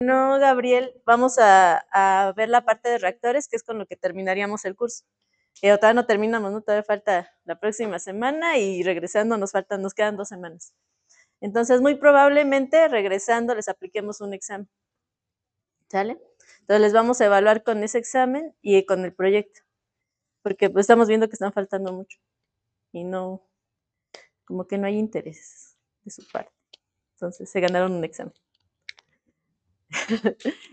No, Gabriel, vamos a ver la parte de reactores, que es con lo que terminaríamos el curso. Todavía no terminamos, ¿no? Todavía falta la próxima semana y regresando nos quedan 2 semanas. Entonces, muy probablemente regresando les apliquemos un examen. ¿Sale? Entonces les vamos a evaluar con ese examen y con el proyecto, porque pues estamos viendo que están faltando mucho y no, como que no hay interés de su parte. Entonces se ganaron un examen.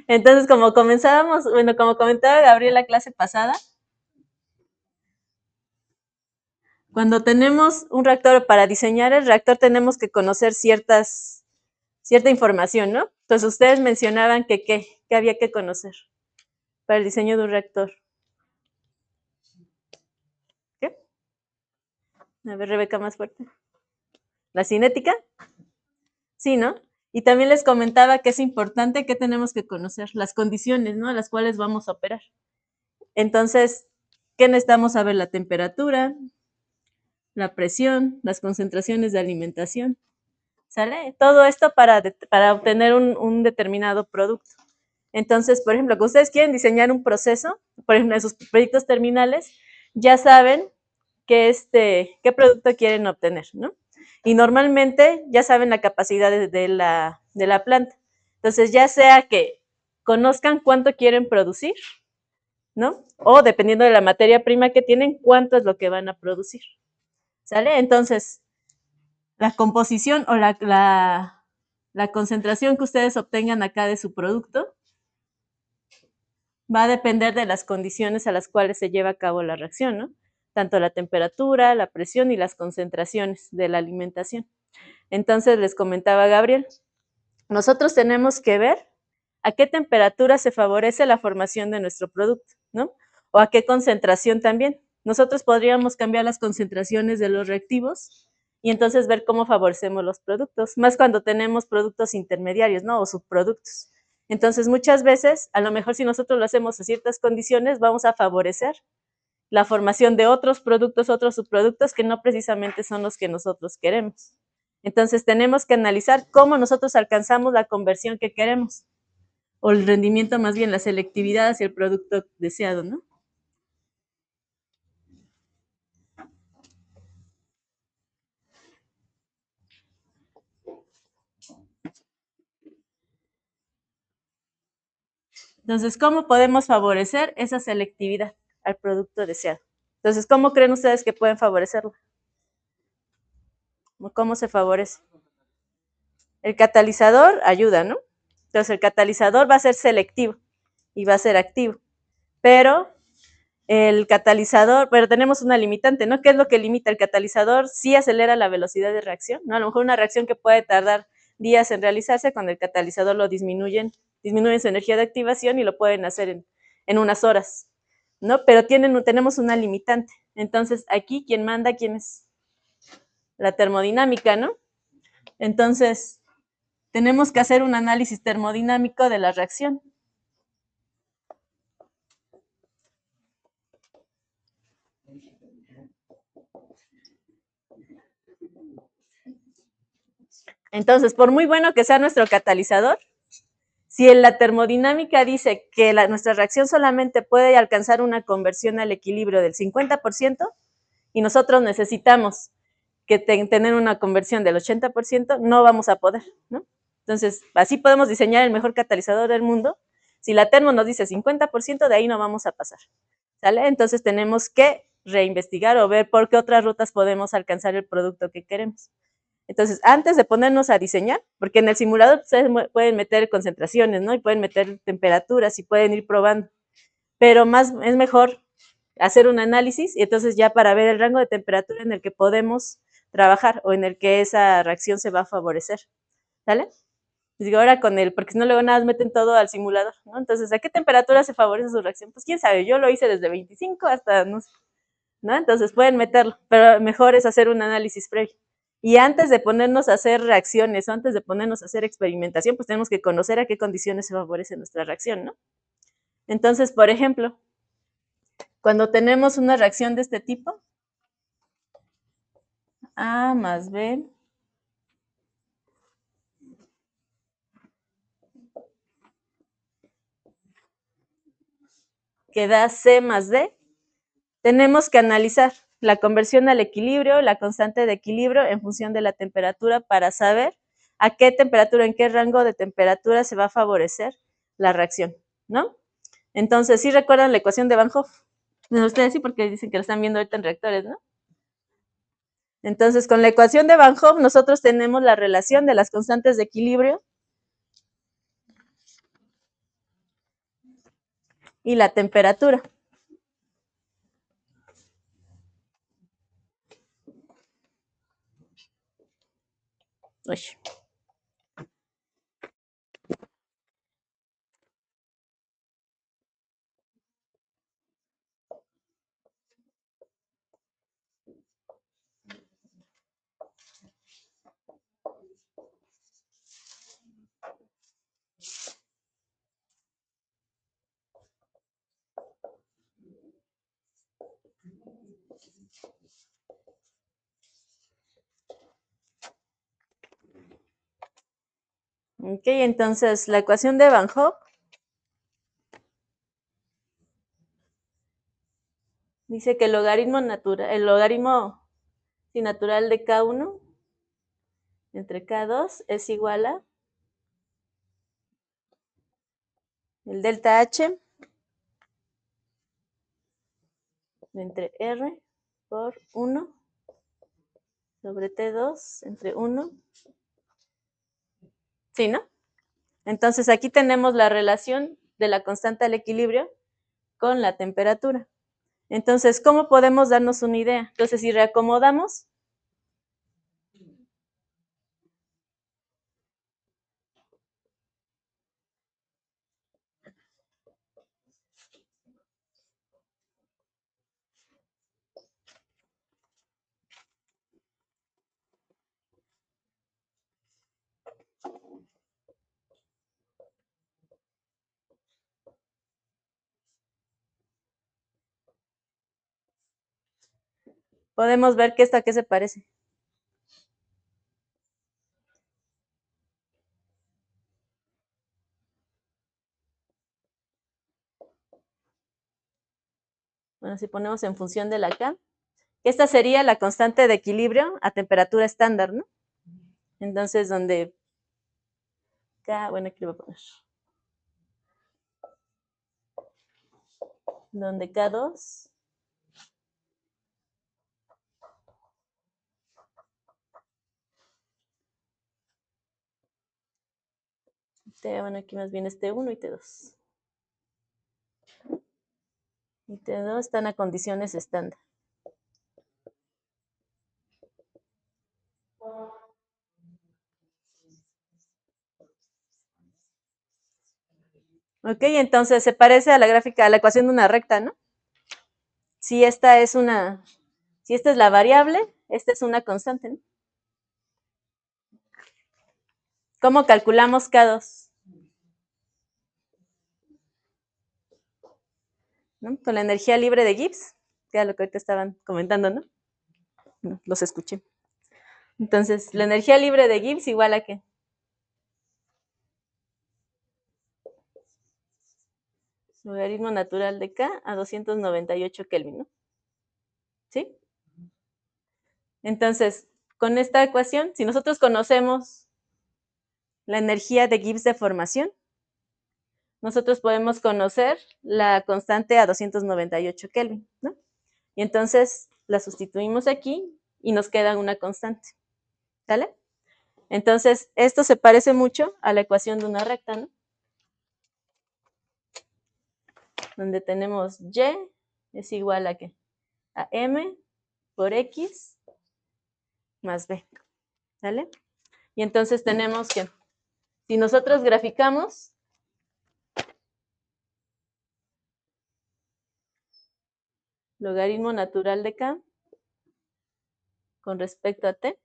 Entonces, como comentaba Gabriel la clase pasada, cuando tenemos un reactor, para diseñar el reactor tenemos que conocer cierta información, ¿no? Entonces ustedes mencionaban que ¿qué había que conocer para el diseño de un reactor? ¿Qué? A ver, Rebeca, más fuerte. ¿La cinética? Sí, ¿no? Y también les comentaba que es importante que tenemos que conocer las condiciones, ¿no? A las cuales vamos a operar. Entonces, ¿qué necesitamos saber? La temperatura, la presión, las concentraciones de alimentación, ¿sale? Todo esto para obtener un determinado producto. Entonces, por ejemplo, que ustedes quieren diseñar un proceso, por ejemplo, en sus proyectos terminales, ya saben qué producto quieren obtener, ¿no? Y normalmente ya saben la capacidad de la planta. Entonces, ya sea que conozcan cuánto quieren producir, ¿no? O dependiendo de la materia prima que tienen, cuánto es lo que van a producir, ¿sale? Entonces, la composición o la concentración que ustedes obtengan acá de su producto va a depender de las condiciones a las cuales se lleva a cabo la reacción, ¿no? Tanto la temperatura, la presión y las concentraciones de la alimentación. Entonces, les comentaba Gabriel, nosotros tenemos que ver a qué temperatura se favorece la formación de nuestro producto, ¿no? O a qué concentración también. Nosotros podríamos cambiar las concentraciones de los reactivos y entonces ver cómo favorecemos los productos, más cuando tenemos productos intermediarios, ¿no? O subproductos. Entonces, muchas veces, a lo mejor si nosotros lo hacemos en ciertas condiciones, vamos a favorecer la formación de otros productos, otros subproductos que no precisamente son los que nosotros queremos. Entonces, tenemos que analizar cómo nosotros alcanzamos la conversión que queremos, o el rendimiento, más bien la selectividad hacia el producto deseado, ¿no? Entonces, ¿cómo podemos favorecer esa selectividad al producto deseado? Entonces, ¿cómo creen ustedes que pueden favorecerlo? ¿Cómo se favorece? El catalizador ayuda, ¿no? Entonces, el catalizador va a ser selectivo y va a ser activo, pero pero tenemos una limitante, ¿no? ¿Qué es lo que limita? El catalizador sí acelera la velocidad de reacción, ¿no? A lo mejor una reacción que puede tardar días en realizarse, con el catalizador lo disminuyen su energía de activación y lo pueden hacer en unas horas, ¿no? Pero tenemos una limitante. Entonces, aquí, ¿quién manda? ¿Quién es? La termodinámica, ¿no? Entonces, tenemos que hacer un análisis termodinámico de la reacción. Entonces, por muy bueno que sea nuestro catalizador, si en la termodinámica dice que nuestra reacción solamente puede alcanzar una conversión al equilibrio del 50% y nosotros necesitamos tener una conversión del 80%, no vamos a poder, ¿no? Entonces, así podemos diseñar el mejor catalizador del mundo. Si la termo nos dice 50%, de ahí no vamos a pasar, ¿sale? Entonces tenemos que reinvestigar o ver por qué otras rutas podemos alcanzar el producto que queremos. Entonces, antes de ponernos a diseñar, porque en el simulador ustedes pueden meter concentraciones, ¿no? Y pueden meter temperaturas y pueden ir probando, pero es mejor hacer un análisis y entonces ya para ver el rango de temperatura en el que podemos trabajar o en el que esa reacción se va a favorecer, ¿sale? Digo, ahora porque si no luego nada más meten todo al simulador, ¿no? Entonces, ¿a qué temperatura se favorece su reacción? Pues quién sabe, yo lo hice desde 25 hasta, no sé, ¿no? Entonces pueden meterlo, pero mejor es hacer un análisis previo. Y antes de ponernos a hacer reacciones o antes de ponernos a hacer experimentación, pues tenemos que conocer a qué condiciones se favorece nuestra reacción, ¿no? Entonces, por ejemplo, cuando tenemos una reacción de este tipo, A más B que da C más D, tenemos que analizar la conversión al equilibrio, la constante de equilibrio en función de la temperatura para saber a qué temperatura, en qué rango de temperatura se va a favorecer la reacción, ¿no? Entonces, ¿sí recuerdan la ecuación de Van Hoff? No, ustedes sí, porque dicen que lo están viendo ahorita en reactores, ¿no? Entonces, con la ecuación de Van Hoff, nosotros tenemos la relación de las constantes de equilibrio y la temperatura. Uy. Ok, entonces la ecuación de Van Hoff dice que el logaritmo natural de K1 entre K2 es igual a el delta H entre R por 1 sobre T2 entre 1. ¿Sí, no? Entonces aquí tenemos la relación de la constante al equilibrio con la temperatura. Entonces, ¿cómo podemos darnos una idea? Entonces, si reacomodamos, podemos ver que esta, ¿a qué se parece? Bueno, si ponemos en función de la K, esta sería la constante de equilibrio a temperatura estándar, ¿no? Entonces, donde K, bueno, aquí lo voy a poner. Donde K2 bueno, aquí más bien es T1 y T2. Y T2 están a condiciones estándar. Ok, entonces se parece a la gráfica, a la ecuación de una recta, ¿no? Si esta es la variable, esta es una constante, ¿no? ¿Cómo calculamos K2? ¿No? Con la energía libre de Gibbs, que era lo que ahorita estaban comentando, ¿no? No, los escuché. Entonces, la energía libre de Gibbs igual a ¿qué? Logaritmo natural de K a 298 Kelvin, ¿no? ¿Sí? Entonces, con esta ecuación, si nosotros conocemos la energía de Gibbs de formación, nosotros podemos conocer la constante a 298 Kelvin, ¿no? Y entonces la sustituimos aquí y nos queda una constante, ¿sale? Entonces, esto se parece mucho a la ecuación de una recta, ¿no? Donde tenemos Y es igual a ¿qué? A M por X más B, ¿sale? Y entonces tenemos que, si nosotros graficamos logaritmo natural de K con respecto a T,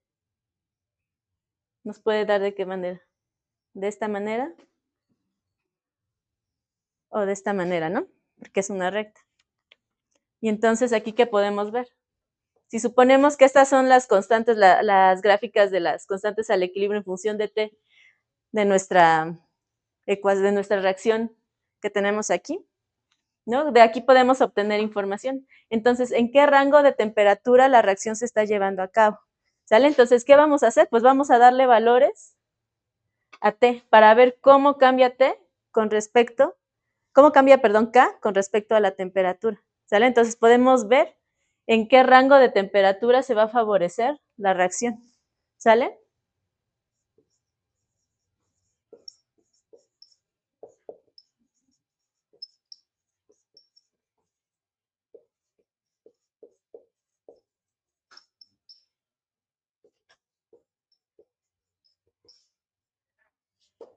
nos puede dar de qué manera, de esta manera o de esta manera, ¿no? Porque es una recta. Y entonces aquí, ¿qué podemos ver? Si suponemos que estas son las constantes, las gráficas de las constantes al equilibrio en función de T, de nuestra reacción que tenemos aquí, ¿no? De aquí podemos obtener información. Entonces, ¿en qué rango de temperatura la reacción se está llevando a cabo? ¿Sale? Entonces, ¿qué vamos a hacer? Pues vamos a darle valores a T para ver cómo cambia T con respecto, cómo cambia, perdón, K con respecto a la temperatura. ¿Sale? Entonces, podemos ver en qué rango de temperatura se va a favorecer la reacción. ¿Sale?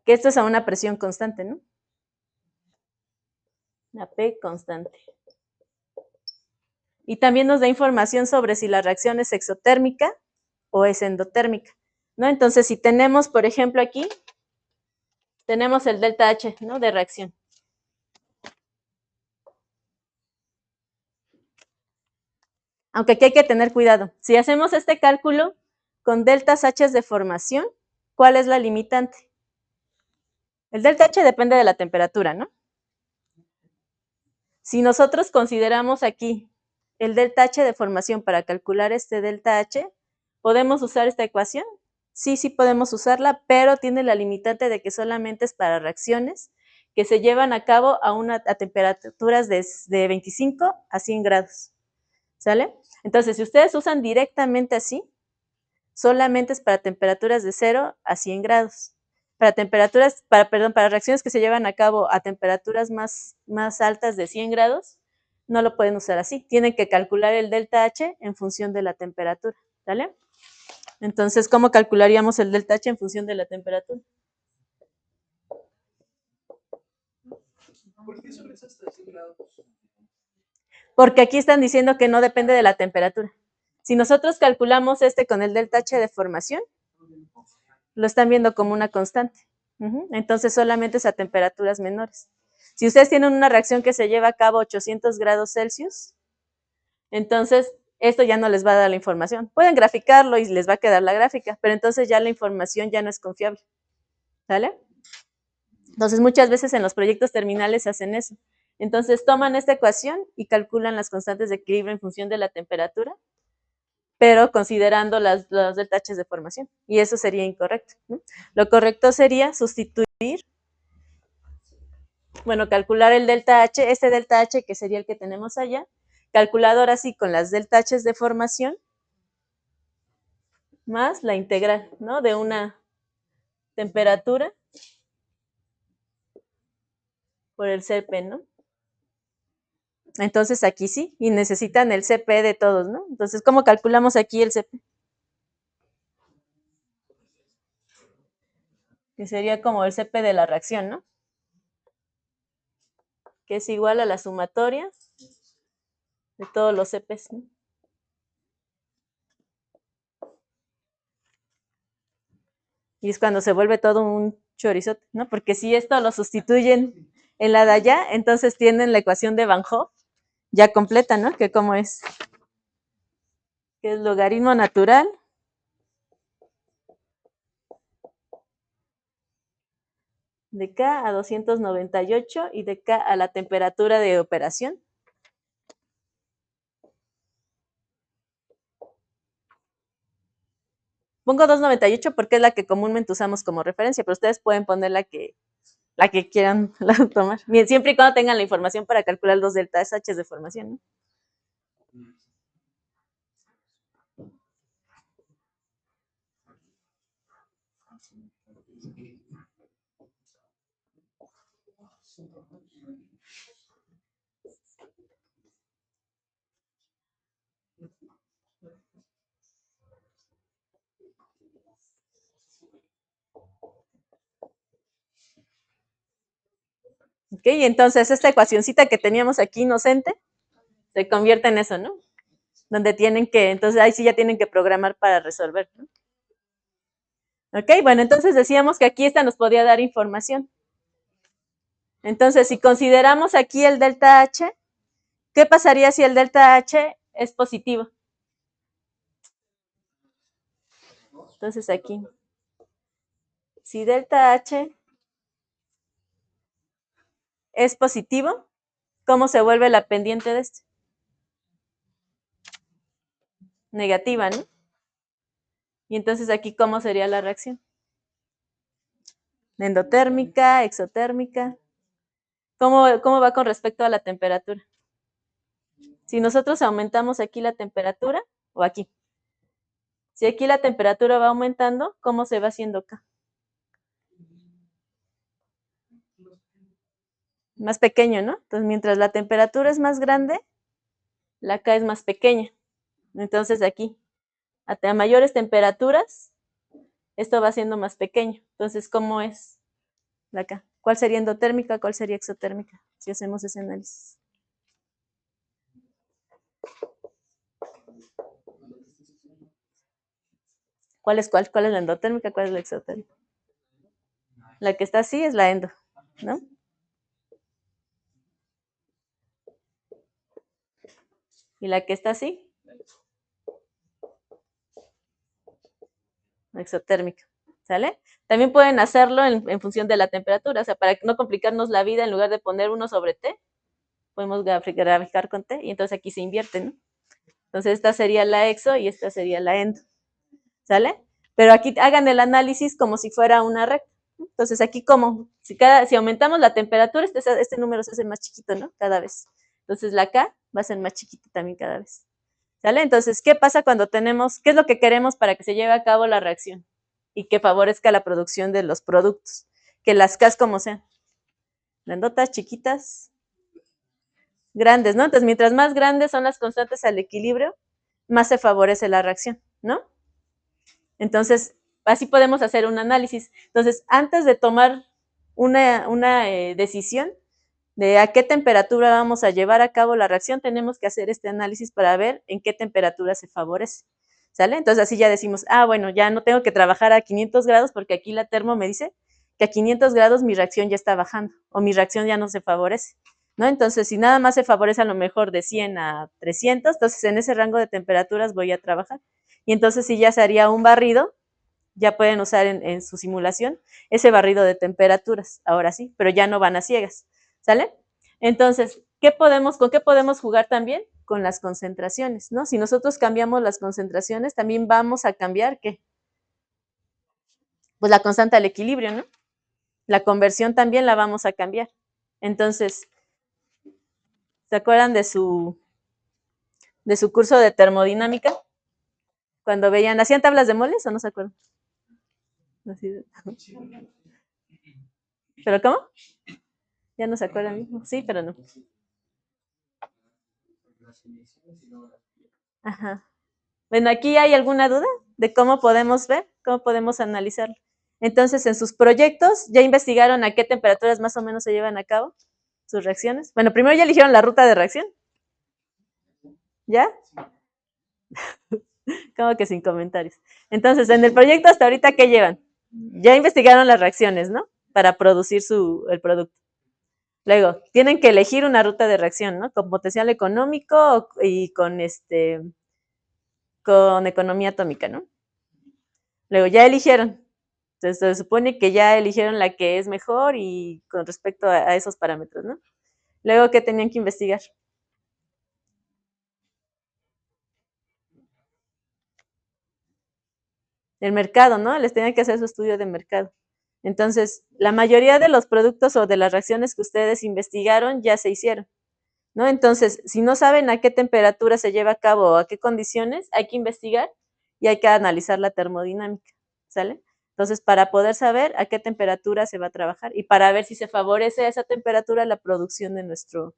Que esto es a una presión constante, ¿no? La P constante. Y también nos da información sobre si la reacción es exotérmica o es endotérmica, ¿no? Entonces, si tenemos, por ejemplo, aquí, tenemos el delta H, ¿no? De reacción. Aunque aquí hay que tener cuidado. Si hacemos este cálculo con deltas H de formación, ¿cuál es la limitante? El delta H depende de la temperatura, ¿no? Si nosotros consideramos aquí el delta H de formación para calcular este delta H, ¿podemos usar esta ecuación? Sí, sí podemos usarla, pero tiene la limitante de que solamente es para reacciones que se llevan a cabo a temperaturas de 25 a 100 grados. ¿Sale? Entonces, si ustedes usan directamente así, solamente es para temperaturas de 0 a 100 grados. Para reacciones que se llevan a cabo a temperaturas más altas de 100 grados, no lo pueden usar así. Tienen que calcular el delta H en función de la temperatura. ¿Vale? Entonces, ¿cómo calcularíamos el delta H en función de la temperatura? ¿Por qué solo es hasta 100 grados? Porque aquí están diciendo que no depende de la temperatura. Si nosotros calculamos este con el delta H de formación, lo están viendo como una constante. Entonces solamente es a temperaturas menores. Si ustedes tienen una reacción que se lleva a cabo a 800 grados Celsius, entonces esto ya no les va a dar la información. Pueden graficarlo y les va a quedar la gráfica, pero entonces ya la información ya no es confiable. ¿Sale? Entonces muchas veces en los proyectos terminales hacen eso. Entonces toman esta ecuación y calculan las constantes de equilibrio en función de la temperatura, pero considerando los delta H de formación. Y eso sería incorrecto, ¿no? Lo correcto sería sustituir, bueno, calcular el delta H, este delta H que sería el que tenemos allá, calculado ahora sí con las delta H de formación, más la integral, ¿no? De una temperatura por el CP, ¿no? Entonces aquí sí, y necesitan el CP de todos, ¿no? Entonces, ¿cómo calculamos aquí el CP? Que sería como el CP de la reacción, ¿no? Que es igual a la sumatoria de todos los CPs, ¿no? Y es cuando se vuelve todo un chorizote, ¿no? Porque si esto lo sustituyen en la de allá, entonces tienen la ecuación de Van Hoff ya completa, ¿no? Que cómo es. Que es logaritmo natural de K a 298 y de K a la temperatura de operación. Pongo 298 porque es la que comúnmente usamos como referencia, pero ustedes pueden poner la que quieran tomar. Bien, siempre y cuando tengan la información para calcular los deltas H de formación, ¿no? ¿Ok? Entonces, esta ecuacioncita que teníamos aquí inocente se convierte en eso, ¿no? Donde tienen que, entonces ahí sí ya tienen que programar para resolver, ¿no? ¿Ok? Bueno, entonces decíamos que aquí esta nos podía dar información. Entonces, si consideramos aquí el delta H, ¿qué pasaría si el delta H es positivo? Entonces aquí, si delta H es positivo, ¿cómo se vuelve la pendiente de este? Negativa, ¿no? Y entonces aquí, ¿cómo sería la reacción? Endotérmica, exotérmica. ¿Cómo va con respecto a la temperatura? Si nosotros aumentamos aquí la temperatura, o aquí, si aquí la temperatura va aumentando, ¿cómo se va haciendo acá? Más pequeño, ¿no? Entonces, mientras la temperatura es más grande, la K es más pequeña. Entonces, aquí, a mayores temperaturas, esto va siendo más pequeño. Entonces, ¿cómo es la K? ¿Cuál sería endotérmica? ¿Cuál sería exotérmica? Si hacemos ese análisis. ¿Cuál es cuál? ¿Cuál es la endotérmica? ¿Cuál es la exotérmica? La que está así es la endo, ¿no? Y la que está así, la exotérmica, ¿sale? También pueden hacerlo en función de la temperatura, o sea, para no complicarnos la vida, en lugar de poner 1 sobre T, podemos graficar con T, y entonces aquí se invierte, ¿no? Entonces esta sería la exo y esta sería la endo, ¿sale? Pero aquí hagan el análisis como si fuera una recta. Entonces aquí como, si aumentamos la temperatura, este número se hace más chiquito, ¿no? Cada vez. Entonces la K va a ser más chiquita también cada vez. ¿Sale? Entonces, ¿qué pasa cuando tenemos, qué es lo que queremos para que se lleve a cabo la reacción? Y que favorezca la producción de los productos. Que las Ks como sean. Grandotas, chiquitas, grandes, ¿no? Entonces, mientras más grandes son las constantes al equilibrio, más se favorece la reacción, ¿no? Entonces, así podemos hacer un análisis. Entonces, antes de tomar una decisión de a qué temperatura vamos a llevar a cabo la reacción, tenemos que hacer este análisis para ver en qué temperatura se favorece, ¿sale? Entonces, así ya decimos, bueno, ya no tengo que trabajar a 500 grados porque aquí la termo me dice que a 500 grados mi reacción ya está bajando o mi reacción ya no se favorece, ¿no? Entonces, si nada más se favorece a lo mejor de 100 a 300, entonces en ese rango de temperaturas voy a trabajar. Y entonces, si ya se haría un barrido, ya pueden usar en su simulación ese barrido de temperaturas, ahora sí, pero ya no van a ciegas, ¿sale? Entonces, ¿con qué podemos jugar también? Con las concentraciones, ¿no? Si nosotros cambiamos las concentraciones, también vamos a cambiar, ¿qué? Pues la constante al equilibrio, ¿no? La conversión también la vamos a cambiar. Entonces, ¿se acuerdan de su curso de termodinámica? Cuando veían, ¿hacían tablas de moles o no se acuerdan? ¿Pero cómo? Ya no se acuerdan. Sí, pero no. Ajá. Bueno, ¿aquí hay alguna duda de cómo podemos ver, cómo podemos analizarlo? Entonces, en sus proyectos, ¿ya investigaron a qué temperaturas más o menos se llevan a cabo sus reacciones? Bueno, primero ya eligieron la ruta de reacción. ¿Ya? Como que sin comentarios. Entonces, en el proyecto hasta ahorita, ¿qué llevan? Ya investigaron las reacciones, ¿no? Para producir el producto. Luego, tienen que elegir una ruta de reacción, ¿no? Con potencial económico y con economía atómica, ¿no? Luego, ya eligieron. Entonces, se supone que ya eligieron la que es mejor y con respecto a esos parámetros, ¿no? Luego, ¿qué tenían que investigar? El mercado, ¿no? Les tenían que hacer su estudio de mercado. Entonces, la mayoría de los productos o de las reacciones que ustedes investigaron ya se hicieron, ¿no? Entonces, si no saben a qué temperatura se lleva a cabo o a qué condiciones, hay que investigar y hay que analizar la termodinámica, ¿sale? Entonces, para poder saber a qué temperatura se va a trabajar y para ver si se favorece a esa temperatura la producción de nuestro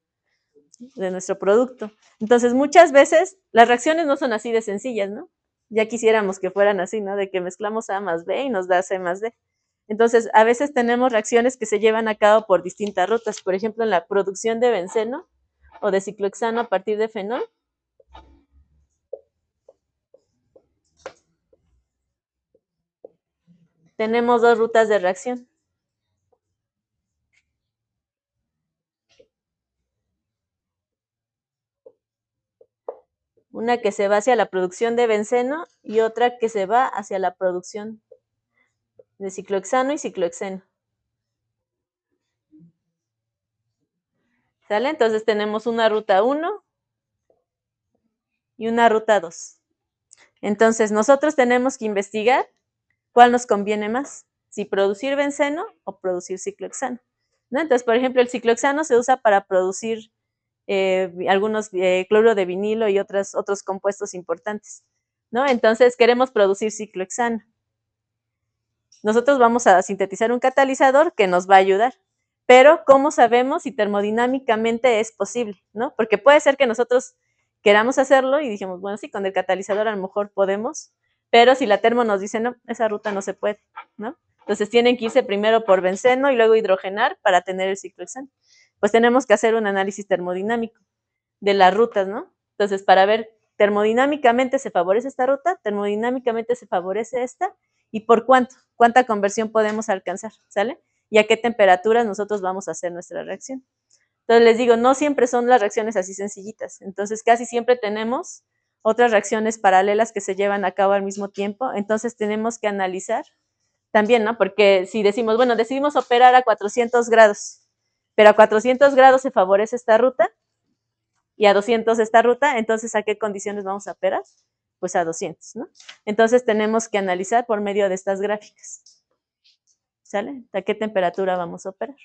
producto. Entonces, muchas veces las reacciones no son así de sencillas, ¿no? Ya quisiéramos que fueran así, ¿no? De que mezclamos A más B y nos da C más D. Entonces, a veces tenemos reacciones que se llevan a cabo por distintas rutas. Por ejemplo, en la producción de benceno o de ciclohexano a partir de fenol. Tenemos dos rutas de reacción. Una que se va hacia la producción de benceno y otra que se va hacia la producción de ciclohexano y ciclohexeno. ¿Sale? Entonces tenemos una ruta 1 y una ruta 2. Entonces nosotros tenemos que investigar cuál nos conviene más, si producir benceno o producir ciclohexano, ¿no? Entonces, por ejemplo, el ciclohexano se usa para producir algunos cloruro de vinilo y otros compuestos importantes, ¿no? Entonces queremos producir ciclohexano. Nosotros vamos a sintetizar un catalizador que nos va a ayudar, pero ¿cómo sabemos si termodinámicamente es posible, no? Porque puede ser que nosotros queramos hacerlo y dijimos, bueno, sí, con el catalizador a lo mejor podemos, pero si la termo nos dice, no, esa ruta no se puede, ¿no? Entonces tienen que irse primero por benceno y luego hidrogenar para tener el ciclohexano. Pues tenemos que hacer un análisis termodinámico de las rutas, ¿no? Entonces, para ver termodinámicamente se favorece esta ruta, termodinámicamente se favorece esta, y por cuánta conversión podemos alcanzar, ¿sale? Y a qué temperaturas nosotros vamos a hacer nuestra reacción. Entonces, les digo, no siempre son las reacciones así sencillitas, entonces casi siempre tenemos otras reacciones paralelas que se llevan a cabo al mismo tiempo, entonces tenemos que analizar también, ¿no? Porque si decimos, bueno, decidimos operar a 400 grados, pero a 400 grados se favorece esta ruta, y a 200 esta ruta, entonces, ¿a qué condiciones vamos a operar? Pues a 200, ¿no? Entonces, tenemos que analizar por medio de estas gráficas, ¿sale? ¿A qué temperatura vamos a operar?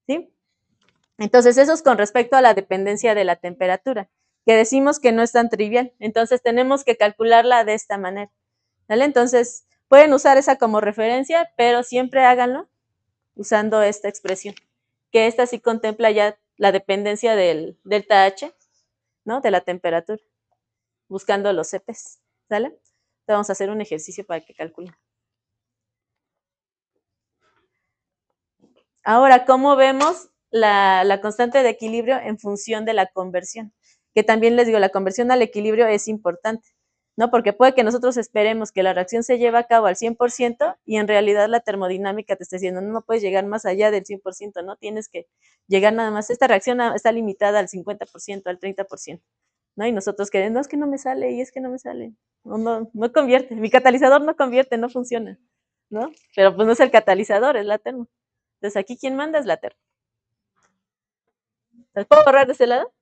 ¿Sí? Entonces, eso es con respecto a la dependencia de la temperatura, que decimos que no es tan trivial. Entonces, tenemos que calcularla de esta manera, ¿vale? Entonces, pueden usar esa como referencia, pero siempre háganlo usando esta expresión, que esta sí contempla ya la dependencia del delta H, ¿no? De la temperatura, buscando los CPs, ¿sale? Entonces vamos a hacer un ejercicio para que calculen. Ahora, ¿cómo vemos la constante de equilibrio en función de la conversión? Que también les digo, la conversión al equilibrio es importante, ¿no? Porque puede que nosotros esperemos que la reacción se lleve a cabo al 100% y en realidad la termodinámica te esté diciendo, no puedes llegar más allá del 100%, ¿no? Tienes que llegar nada más, esta reacción está limitada al 50%, al 30%, ¿no? Y nosotros queremos, no, es que no me sale, y es que no me sale, no convierte, mi catalizador no convierte, no funciona, ¿no? Pero pues no es el catalizador, es la termo. Entonces, aquí, ¿quién manda? Es la termo. ¿Las puedo borrar de ese lado?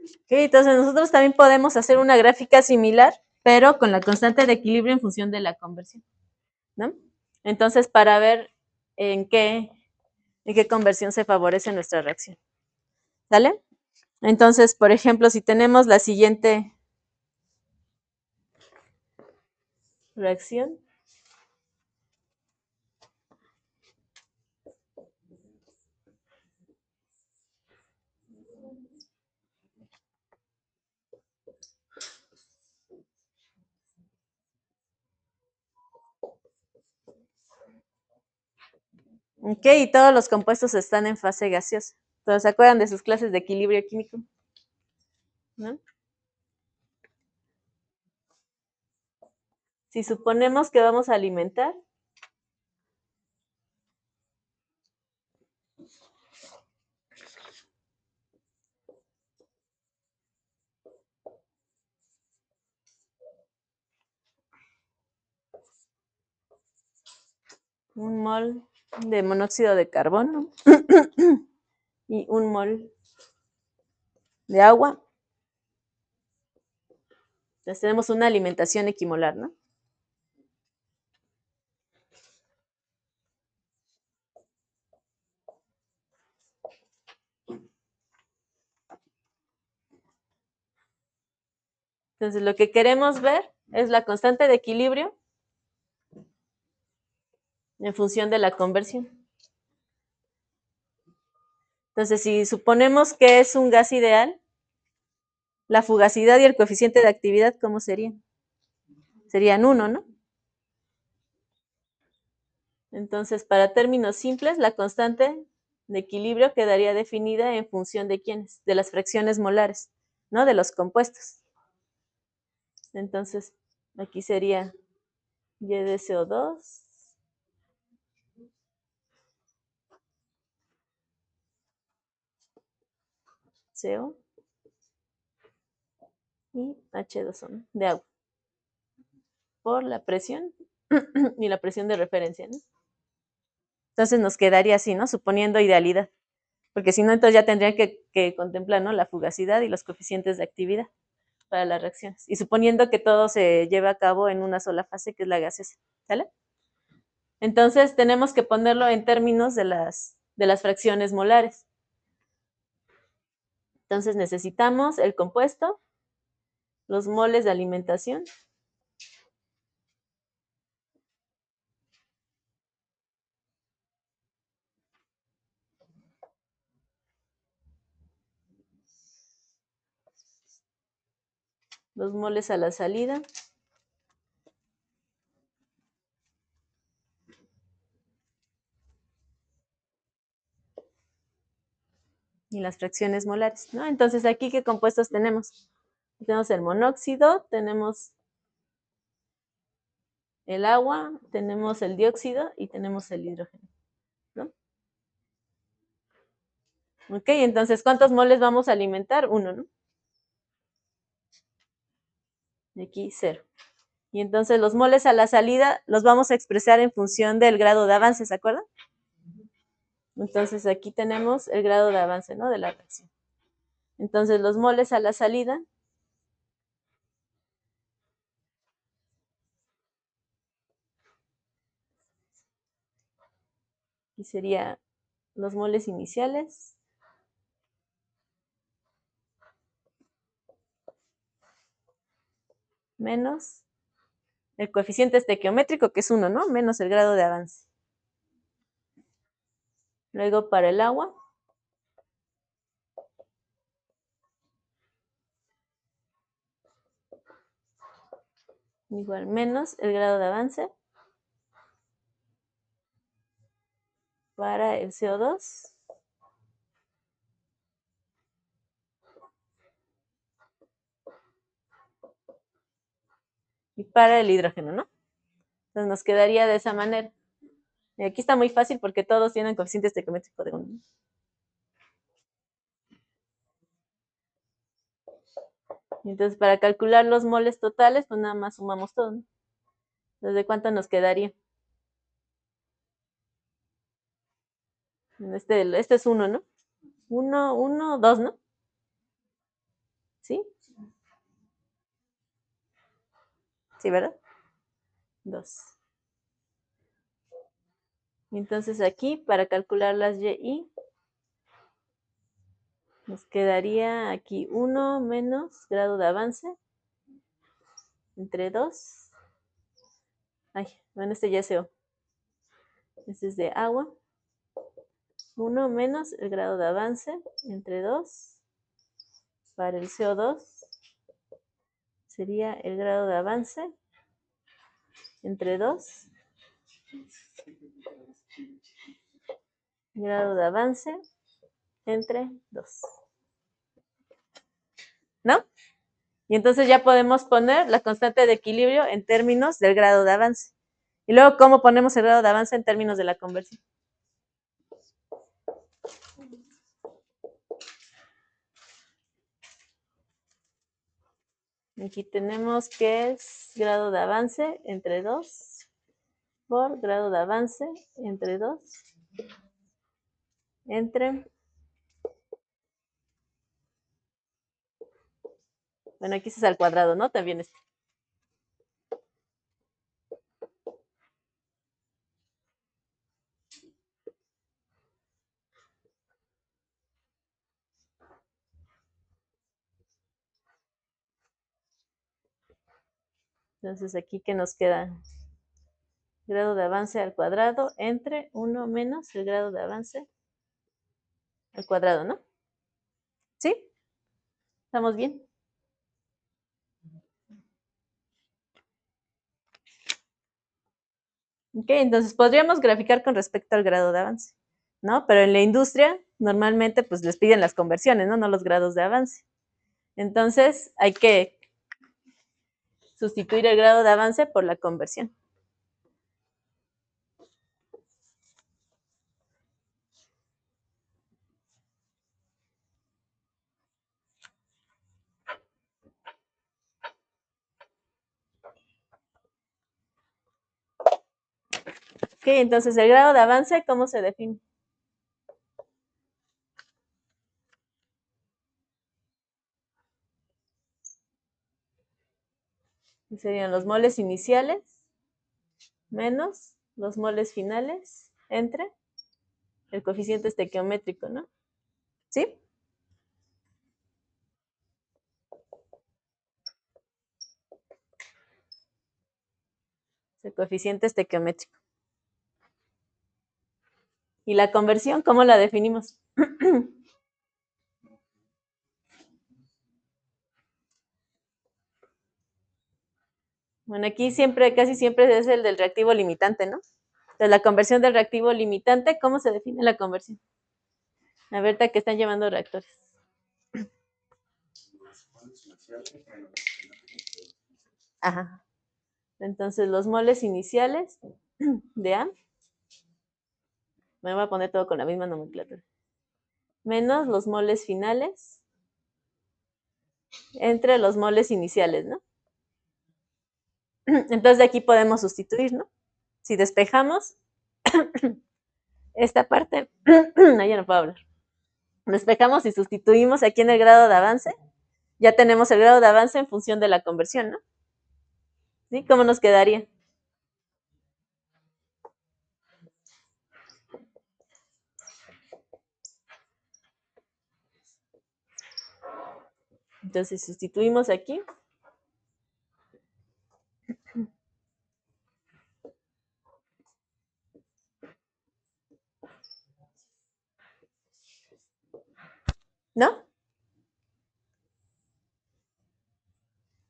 Ok, entonces nosotros también podemos hacer una gráfica similar, pero con la constante de equilibrio en función de la conversión, ¿no? Entonces, para ver en qué conversión se favorece nuestra reacción, ¿sale? Entonces, por ejemplo, si tenemos la siguiente reacción, ok, y todos los compuestos están en fase gaseosa. ¿Todos se acuerdan de sus clases de equilibrio químico? ¿No? Si suponemos que vamos a alimentar un mol de monóxido de carbono y un mol de agua, entonces tenemos una alimentación equimolar, ¿no? Entonces lo que queremos ver es la constante de equilibrio en función de la conversión. Entonces, si suponemos que es un gas ideal, la fugacidad y el coeficiente de actividad, ¿cómo serían? Serían 1, ¿no? Entonces, para términos simples, la constante de equilibrio quedaría definida en función de quiénes, de las fracciones molares, ¿no? De los compuestos. Entonces, aquí sería Y de CO2 CO y H2O, ¿no? De agua, por la presión y la presión de referencia, ¿no? Entonces nos quedaría así, ¿no? Suponiendo idealidad, porque si no, entonces ya tendrían que contemplar, ¿no? La fugacidad y los coeficientes de actividad para las reacciones, y suponiendo que todo se lleva a cabo en una sola fase, que es la gaseosa, ¿sale? Entonces tenemos que ponerlo en términos de las fracciones molares. Entonces necesitamos el compuesto, los moles de alimentación, los moles a la salida, y las fracciones molares, ¿no? Entonces, aquí, ¿qué compuestos tenemos? Tenemos el monóxido, tenemos el agua, tenemos el dióxido y tenemos el hidrógeno, ¿no? Ok, entonces, ¿cuántos moles vamos a alimentar? 1, ¿no? Y aquí 0. Y entonces los moles a la salida los vamos a expresar en función del grado de avance, ¿se acuerdan? Entonces, aquí tenemos el grado de avance, ¿no? De la reacción. Entonces, los moles a la salida y sería los moles iniciales menos el coeficiente estequiométrico, que es 1, ¿no? Menos el grado de avance. Luego, para el agua, igual menos el grado de avance. Para el CO2, y para el hidrógeno, ¿no? Entonces nos quedaría de esa manera. Y aquí está muy fácil porque todos tienen coeficiente estequiométrico de 1. Entonces, para calcular los moles totales, pues nada más sumamos todo, ¿no? Entonces, ¿de cuánto nos quedaría? Este es 1, ¿no? 1, 1, 2, ¿no? ¿Sí? Sí, ¿verdad? 2. Entonces, aquí, para calcular las YI, nos quedaría aquí 1 menos grado de avance entre 2. Ay, bueno, este ya es CO. Este es de agua. 1 menos el grado de avance entre 2. Para el CO2 sería el grado de avance entre 2. Grado de avance entre 2. ¿No? Y entonces ya podemos poner la constante de equilibrio en términos del grado de avance. Y luego, ¿cómo ponemos el grado de avance en términos de la conversión? Aquí tenemos que es grado de avance entre 2 por grado de avance entre 2 entre, bueno, aquí es al cuadrado, ¿no? También este. Entonces, aquí, ¿qué nos queda? grado de avance al cuadrado entre 1 menos el grado de avance al cuadrado, ¿no? ¿Sí? ¿Estamos bien? Ok, entonces podríamos graficar con respecto al grado de avance, ¿no? Pero en la industria normalmente pues les piden las conversiones, ¿no? No los grados de avance. Entonces hay que sustituir el grado de avance por la conversión. Ok, entonces el grado de avance, ¿cómo se define? Serían los moles iniciales menos los moles finales entre el coeficiente estequiométrico, ¿no? ¿Sí? El coeficiente estequiométrico. ¿Y la conversión, cómo la definimos? Bueno, aquí siempre, casi siempre es el del reactivo limitante, ¿no? Entonces, la conversión del reactivo limitante, ¿cómo se define la conversión? A ver, que están llevando reactores. Ajá. Entonces, los moles iniciales de A, me voy a poner todo con la misma nomenclatura, menos los moles finales entre los moles iniciales, ¿no? Entonces, de aquí podemos sustituir, ¿no? Si despejamos esta parte, no, ya no puedo hablar. Despejamos y sustituimos aquí en el grado de avance, ya tenemos el grado de avance en función de la conversión, ¿no? ¿Sí? ¿Cómo nos quedaría? Entonces sustituimos aquí. ¿No?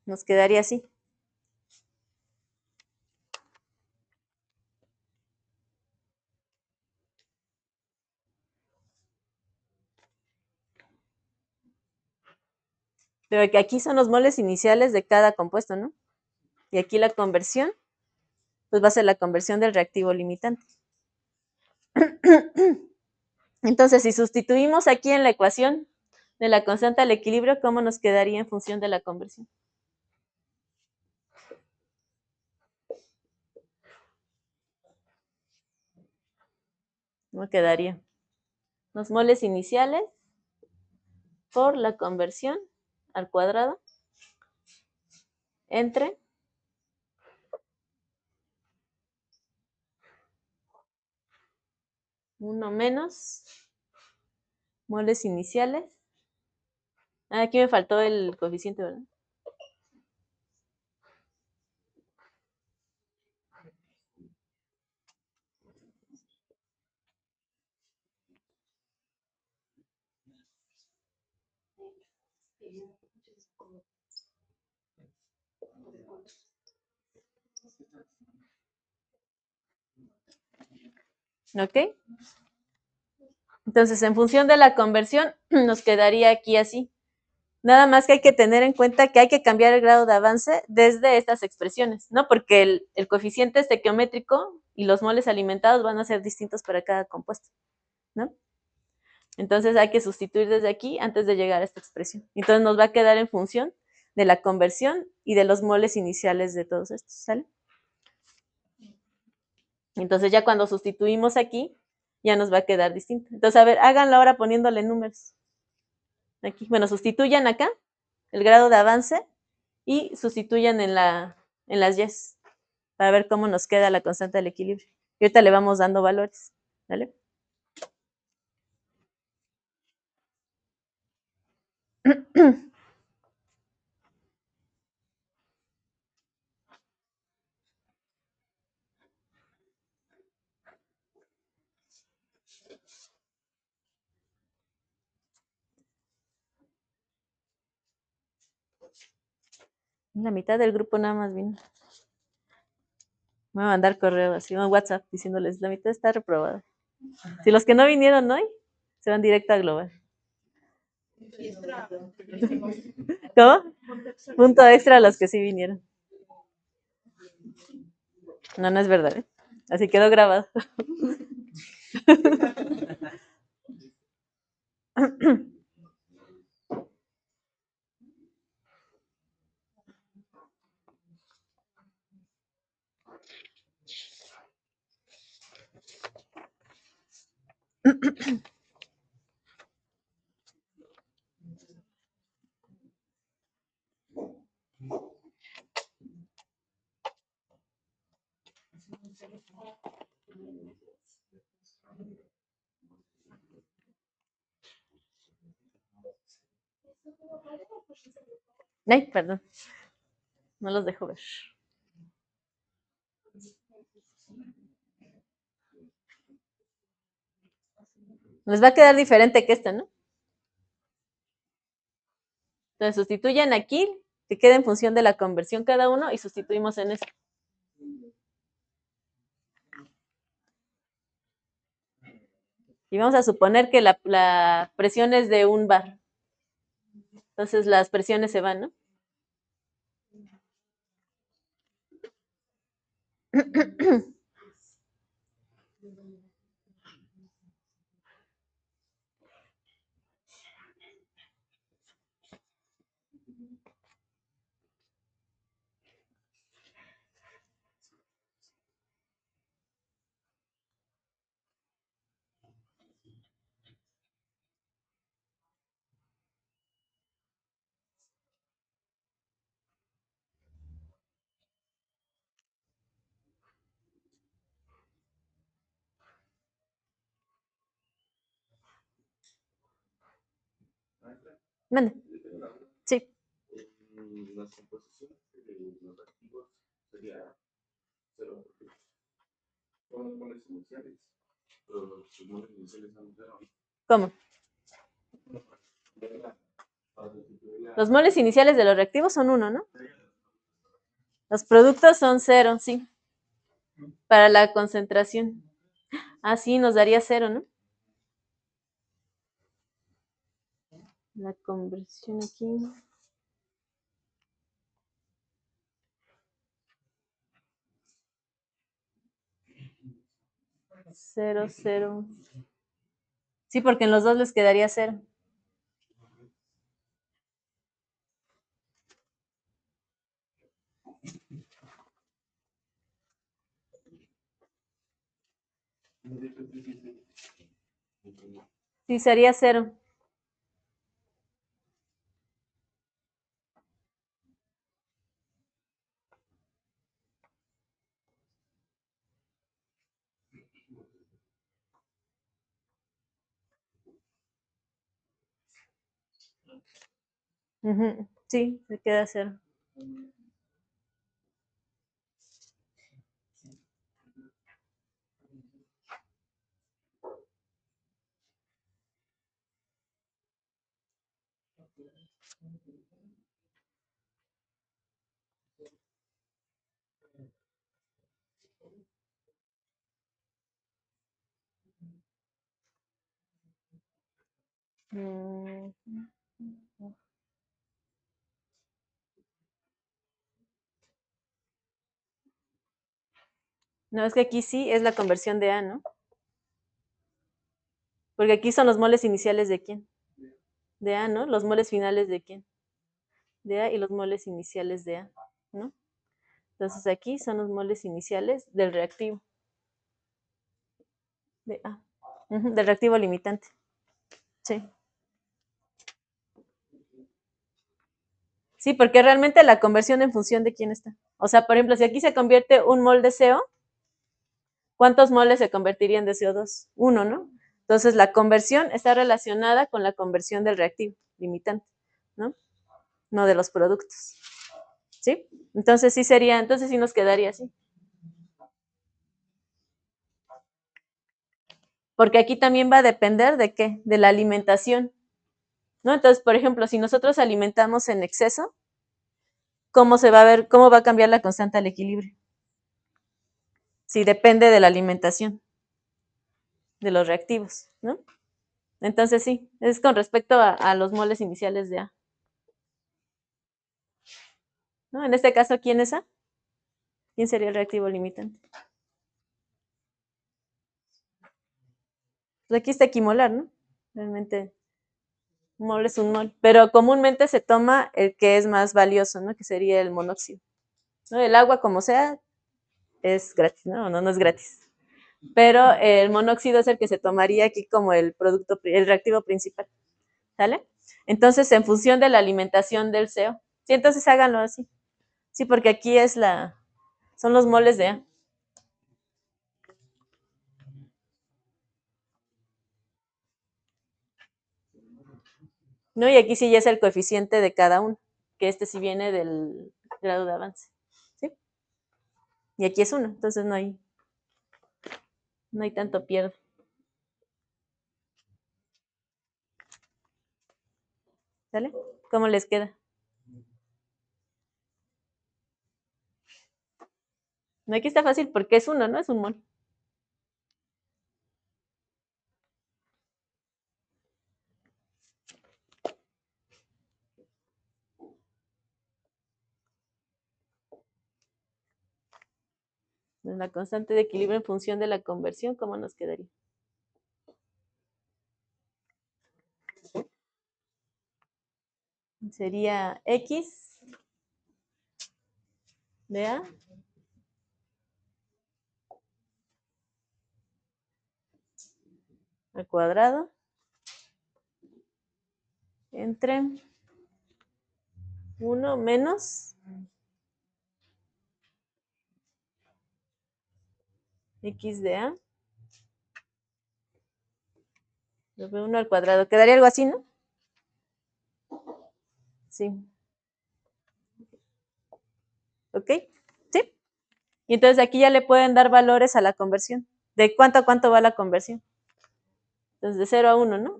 Nos quedaría así. Pero que aquí son los moles iniciales de cada compuesto, ¿no? Y aquí la conversión, pues va a ser la conversión del reactivo limitante. Entonces, si sustituimos aquí en la ecuación de la constante al equilibrio, ¿cómo nos quedaría en función de la conversión? ¿Cómo quedaría? Los moles iniciales por la conversión al cuadrado entre 1 menos moles iniciales. Ah, aquí me faltó el coeficiente, ¿verdad? ¿Ok? Entonces, en función de la conversión, nos quedaría aquí así. Nada más que hay que tener en cuenta que hay que cambiar el grado de avance desde estas expresiones, ¿no? Porque el coeficiente estequiométrico y los moles alimentados van a ser distintos para cada compuesto, ¿no? Entonces hay que sustituir desde aquí antes de llegar a esta expresión. Entonces nos va a quedar en función de la conversión y de los moles iniciales de todos estos, ¿sale? Entonces ya cuando sustituimos aquí, ya nos va a quedar distinto. Entonces, a ver, háganlo ahora poniéndole números. Aquí, bueno, sustituyan acá el grado de avance y sustituyan en las yes para ver cómo nos queda la constante del equilibrio. Y ahorita le vamos dando valores, ¿vale? La mitad del grupo nada más vino. Me voy a mandar correo así, un WhatsApp, diciéndoles, la mitad está reprobada. Si los que no vinieron hoy, se van directo a global. ¿Cómo? Punto extra a los que sí vinieron. No, no es verdad, ¿eh? Así quedó grabado. Ay, perdón. No los dejo ver. Les va a quedar diferente que esta, ¿no? Entonces sustituyen aquí, que quede en función de la conversión cada uno y sustituimos en esto. Y vamos a suponer que la presión es de 1 bar. Entonces las presiones se van, ¿no? Mande. Sí. Las composiciones de los reactivos sería 0. Son los moles iniciales. Los moles iniciales son 0. ¿Cómo? Los moles iniciales de los reactivos son 1, ¿no? Los productos son 0, sí. Para la concentración. Ah, sí, nos daría 0, ¿no? La conversión aquí. 0, 0. Sí, porque en los dos les quedaría 0. Sí, sería 0. Sí, se queda 0. No, es que aquí sí es la conversión de A, ¿no? Porque aquí son los moles iniciales de quién. De A, ¿no? Los moles finales de quién. De A y los moles iniciales de A, ¿no? Entonces aquí son los moles iniciales del reactivo. De A. Del reactivo limitante. Sí. Sí, porque realmente la conversión en función de quién está. O sea, por ejemplo, si aquí se convierte un mol de CO, ¿cuántos moles se convertirían de CO2? 1, ¿no? Entonces, la conversión está relacionada con la conversión del reactivo limitante, ¿no? No de los productos. ¿Sí? Entonces sí nos quedaría así. Porque aquí también va a depender de qué, de la alimentación, ¿no? Entonces, por ejemplo, si nosotros alimentamos en exceso, cómo se va a ver, cómo va a cambiar la constante al equilibrio. Sí, depende de la alimentación de los reactivos, ¿no? Entonces sí, es con respecto a los moles iniciales de A. ¿No? En este caso, ¿quién es A? ¿Quién sería el reactivo limitante? Pues aquí está equimolar, ¿no? Realmente, un mol es un mol, pero comúnmente se toma el que es más valioso, ¿no? Que sería el monóxido. ¿No? El agua, como sea, es gratis, ¿no? No, no es gratis. Pero el monóxido es el que se tomaría aquí como el producto, el reactivo principal. ¿Sale? Entonces, en función de la alimentación del CO. Sí, entonces háganlo así. Sí, porque aquí es son los moles de A. ¿No? Y aquí sí ya es el coeficiente de cada uno, que este sí viene del grado de avance. ¿Sí? Y aquí es 1, entonces no hay tanto pierde. ¿Sale? ¿Cómo les queda? No, aquí está fácil porque es 1, ¿no? Es un mol. La constante de equilibrio en función de la conversión, ¿cómo nos quedaría? Sería X de A al cuadrado entre 1 menos X de A sobre 1 al cuadrado. ¿Quedaría algo así, no? Sí. ¿Ok? ¿Sí? Y entonces aquí ya le pueden dar valores a la conversión. ¿De cuánto a cuánto va la conversión? Entonces de 0 a 1, ¿no?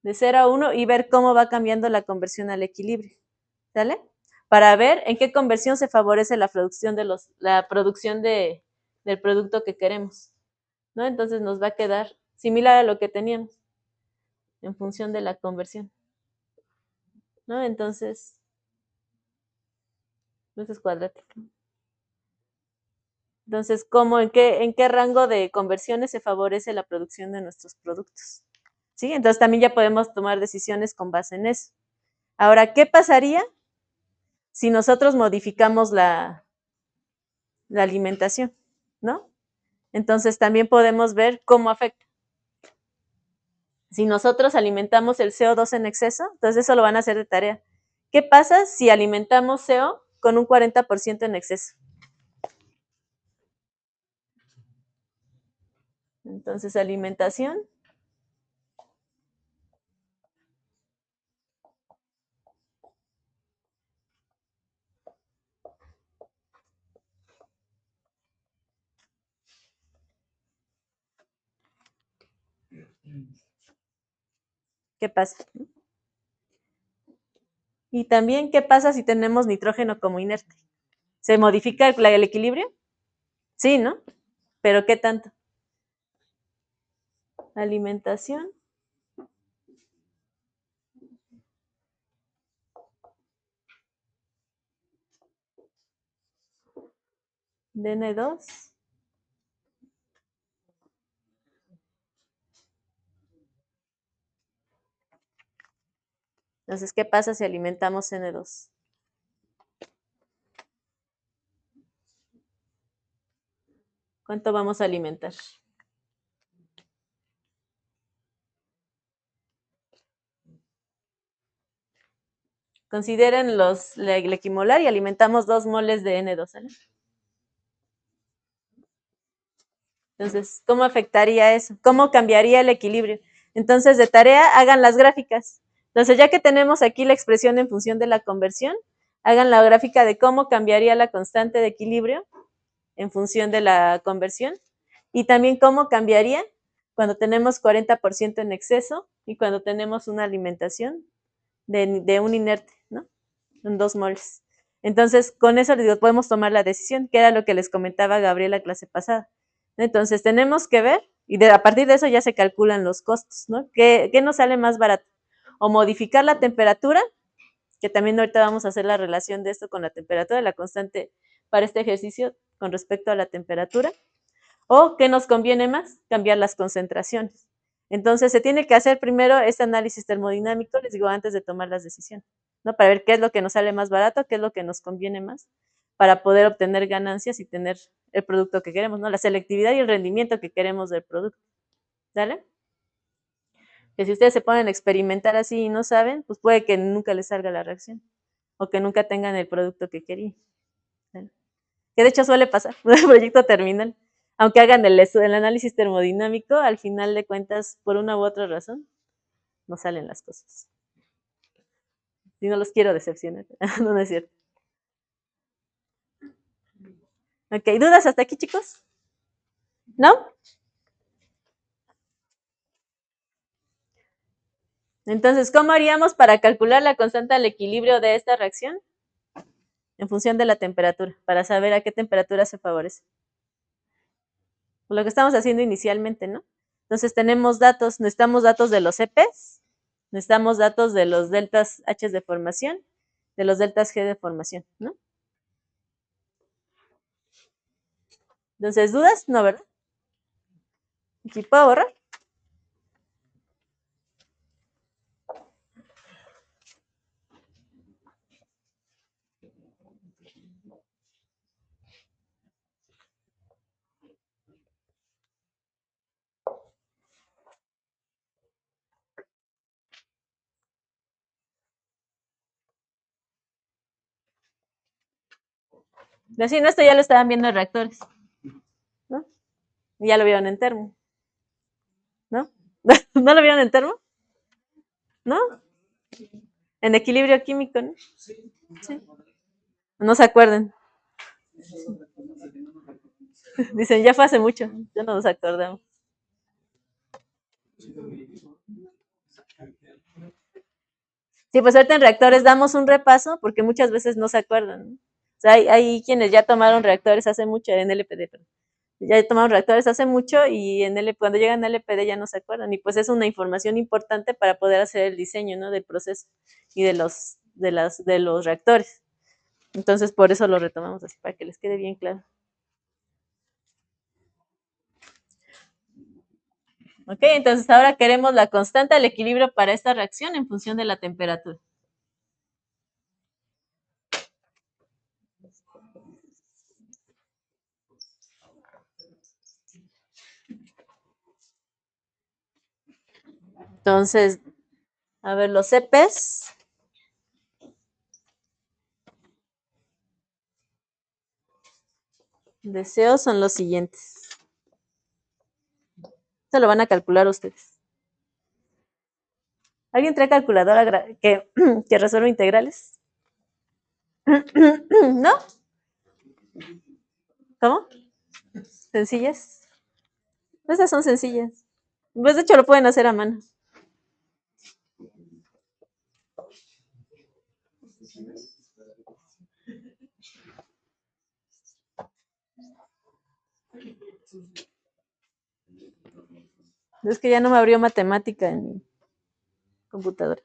De 0 a 1 y ver cómo va cambiando la conversión al equilibrio. ¿Sale? Para ver en qué conversión se favorece la producción del producto que queremos. ¿No? Entonces nos va a quedar similar a lo que teníamos en función de la conversión. ¿No? Entonces, eso es cuadrático. Entonces, en qué rango de conversiones se favorece la producción de nuestros productos? ¿Sí? Entonces también ya podemos tomar decisiones con base en eso. Ahora, ¿qué pasaría si nosotros modificamos la alimentación? ¿No? Entonces también podemos ver cómo afecta. Si nosotros alimentamos el CO2 en exceso, entonces eso lo van a hacer de tarea. ¿Qué pasa si alimentamos CO con un 40% en exceso? Entonces, alimentación. ¿Qué pasa? Y también, ¿qué pasa si tenemos nitrógeno como inerte? ¿Se modifica el equilibrio? Sí, ¿no? Pero ¿qué tanto? Alimentación. De N2. Entonces, ¿qué pasa si alimentamos N2? ¿Cuánto vamos a alimentar? Consideren el equimolar y alimentamos 2 moles de N2, ¿sale? Entonces, ¿cómo afectaría eso? ¿Cómo cambiaría el equilibrio? Entonces, de tarea, hagan las gráficas. Entonces, ya que tenemos aquí la expresión en función de la conversión, hagan la gráfica de cómo cambiaría la constante de equilibrio en función de la conversión y también cómo cambiaría cuando tenemos 40% en exceso y cuando tenemos una alimentación de un inerte, ¿no? En 2 moles. Entonces, con eso digo, podemos tomar la decisión, que era lo que les comentaba Gabriel la clase pasada. Entonces, tenemos que ver, y a partir de eso ya se calculan los costos, ¿no? ¿Qué nos sale más barato? O modificar la temperatura, que también ahorita vamos a hacer la relación de esto con la temperatura, la constante para este ejercicio con respecto a la temperatura, o ¿qué nos conviene más? Cambiar las concentraciones. Entonces, se tiene que hacer primero este análisis termodinámico, les digo, antes de tomar las decisiones, ¿no? Para ver qué es lo que nos sale más barato, qué es lo que nos conviene más, para poder obtener ganancias y tener el producto que queremos, ¿no? La selectividad y el rendimiento que queremos del producto. ¿Sale? Que si ustedes se ponen a experimentar así y no saben, pues puede que nunca les salga la reacción o que nunca tengan el producto que querían. ¿Sale? Que de hecho suele pasar, el proyecto terminal. Aunque hagan el análisis termodinámico, al final de cuentas, por una u otra razón, no salen las cosas. Y no los quiero decepcionar. No, no es cierto. Ok, ¿dudas hasta aquí, chicos? ¿No? Entonces, ¿cómo haríamos para calcular la constante al equilibrio de esta reacción? En función de la temperatura, para saber a qué temperatura se favorece. Lo que estamos haciendo inicialmente, ¿no? Entonces tenemos datos, necesitamos datos de los EPs, necesitamos datos de los deltas H de formación, de los deltas G de formación, ¿no? Entonces, ¿dudas? No, ¿verdad? ¿Aquí puedo borrar? Así, no, esto ya lo estaban viendo en reactores, ¿no? Y ya lo vieron en termo, ¿no? ¿No lo vieron en termo? ¿No? En equilibrio químico, ¿no? Sí. No se acuerdan. Dicen, ya fue hace mucho, ya no nos acordamos. Sí, pues ahorita en reactores damos un repaso porque muchas veces no se acuerdan, ¿no? O sea, hay quienes ya tomaron reactores hace mucho, en LPD, perdón. Ya tomaron reactores hace mucho y cuando llegan a LPD ya no se acuerdan. Y pues es una información importante para poder hacer el diseño, ¿no? Del proceso y de los reactores. Entonces, por eso lo retomamos así, para que les quede bien claro. Ok, entonces ahora queremos la constante del equilibrio para esta reacción en función de la temperatura. Entonces, a ver, los CPs. Deseos son los siguientes. Se lo van a calcular ustedes. ¿Alguien trae calculadora que resuelva integrales? ¿No? ¿Cómo? ¿Sencillas? Estas son sencillas. Pues de hecho lo pueden hacer a mano. Es que ya no me abrió matemática en mi computadora.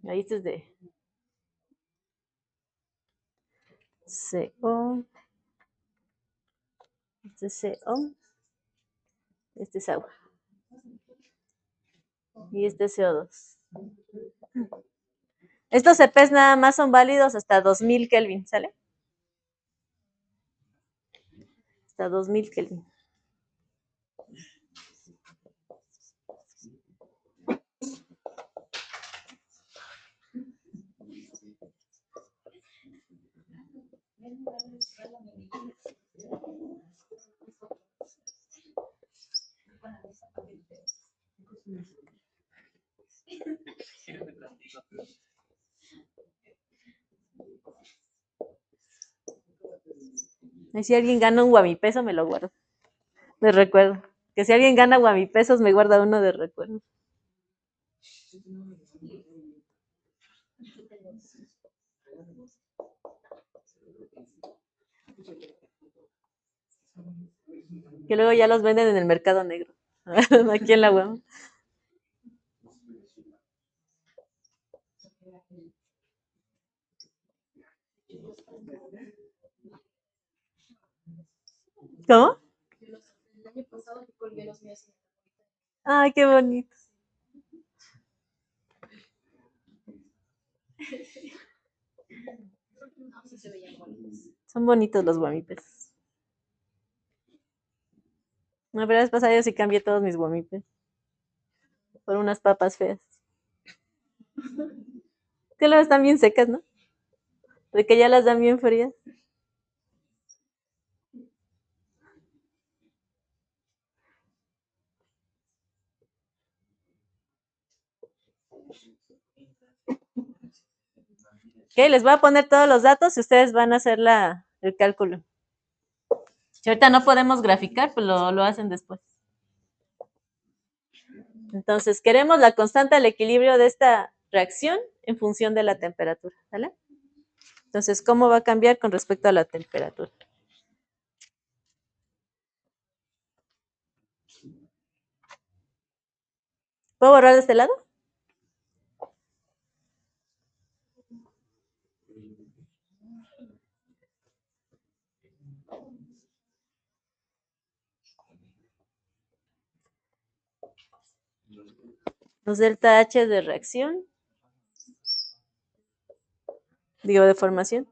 Ahí este es de CO. Este es CO. Este es agua. Y este es CO2. Estos CPs nada más son válidos hasta 2000 Kelvin, ¿sale? Hasta 2000 Kelvin. Y si alguien gana un guamipeso, me lo guardo. De recuerdo. Que si alguien gana guamipesos, me guarda uno de recuerdo. Que luego ya los venden en el mercado negro. Aquí en la UAM. ¿Cómo? Ay, qué bonito. Son bonitos los guamipes. La verdad es pasada yo sí cambié todos mis guamipes por unas papas feas. Que luego están bien secas, ¿no? De que ya las dan bien frías. Ok, les voy a poner todos los datos y ustedes van a hacer el cálculo. Si ahorita no podemos graficar, pues lo hacen después. Entonces, queremos la constante del equilibrio de esta reacción en función de la temperatura, ¿vale? Entonces, ¿cómo va a cambiar con respecto a la temperatura? ¿Puedo borrar de este lado? Los delta H de reacción. Digo, de formación.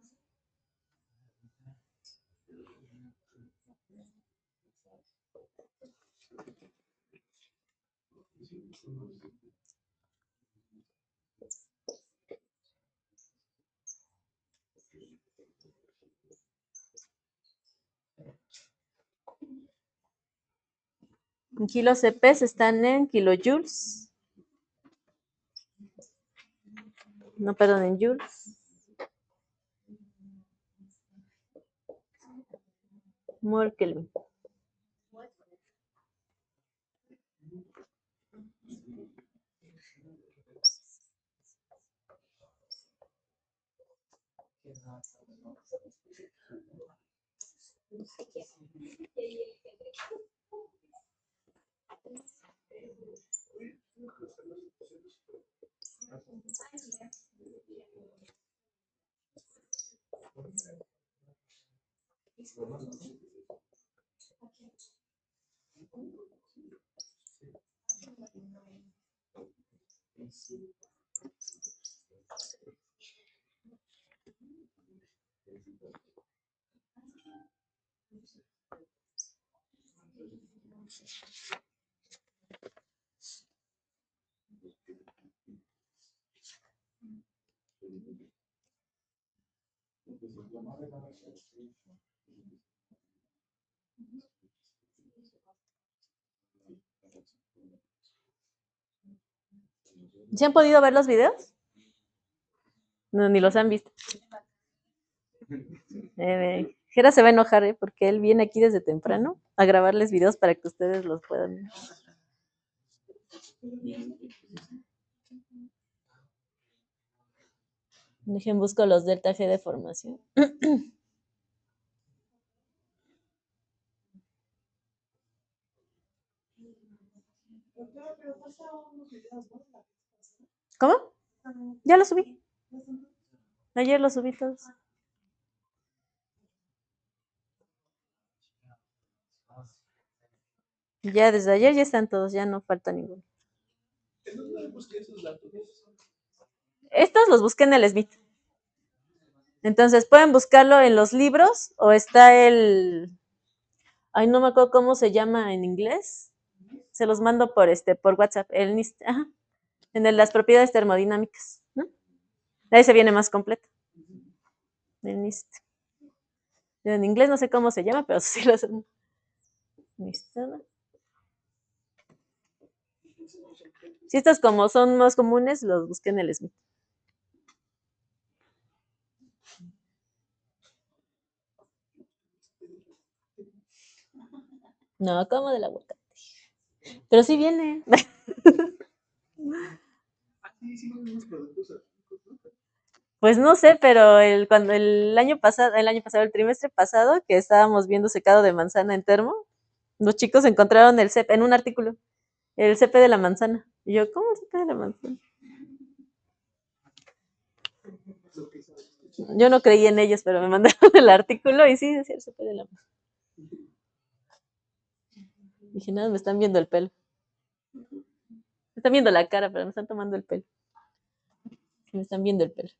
En kilos CPs están en kilojoules. No, perdón, en joules. Mol Kelvin. ¿Sí han podido ver los videos? No, ni los han visto. Jera se va a enojar, porque él viene aquí desde temprano a grabarles videos para que ustedes los puedan ver. Dejen busco los delta G de formación. ¿Cómo? Ya lo subí. Ayer lo subí todos. Ya desde ayer ya están todos, ya no falta ninguno. Estos los busqué en el Smith. Entonces pueden buscarlo en los libros o está el... Ay, no me acuerdo cómo se llama en inglés. Se los mando por WhatsApp. El NIST, ajá. En el, las propiedades termodinámicas, ¿no? Ahí se viene más completo. El NIST. En inglés no sé cómo se llama, pero sí lo sé. NIST. Si estos como son más comunes, los busqué en el Smith. No, como del aguacate. Pero sí viene. Pues no sé, pero cuando el año pasado, el trimestre pasado, que estábamos viendo secado de manzana en termo, los chicos encontraron el CEP en un artículo, el CP de la manzana. Y yo, ¿cómo el CP de la manzana? Yo no creí en ellos, pero me mandaron el artículo y sí, decía el CP de la manzana. Dije, nada, me están viendo el pelo. Me están viendo la cara, pero me están tomando el pelo. Me están viendo el pelo.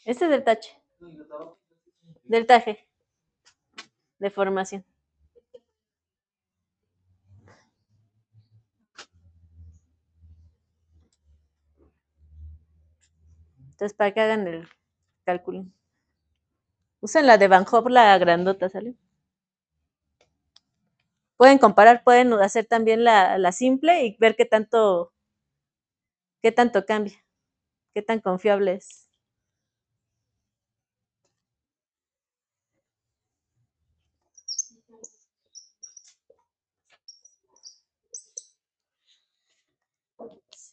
Este es del tache. Del taje. De formación. Entonces, para que hagan el cálculo. Usen la de Van Hop, la grandota, ¿sale? Pueden comparar, pueden hacer también la simple y ver qué tanto cambia, qué tan confiable es.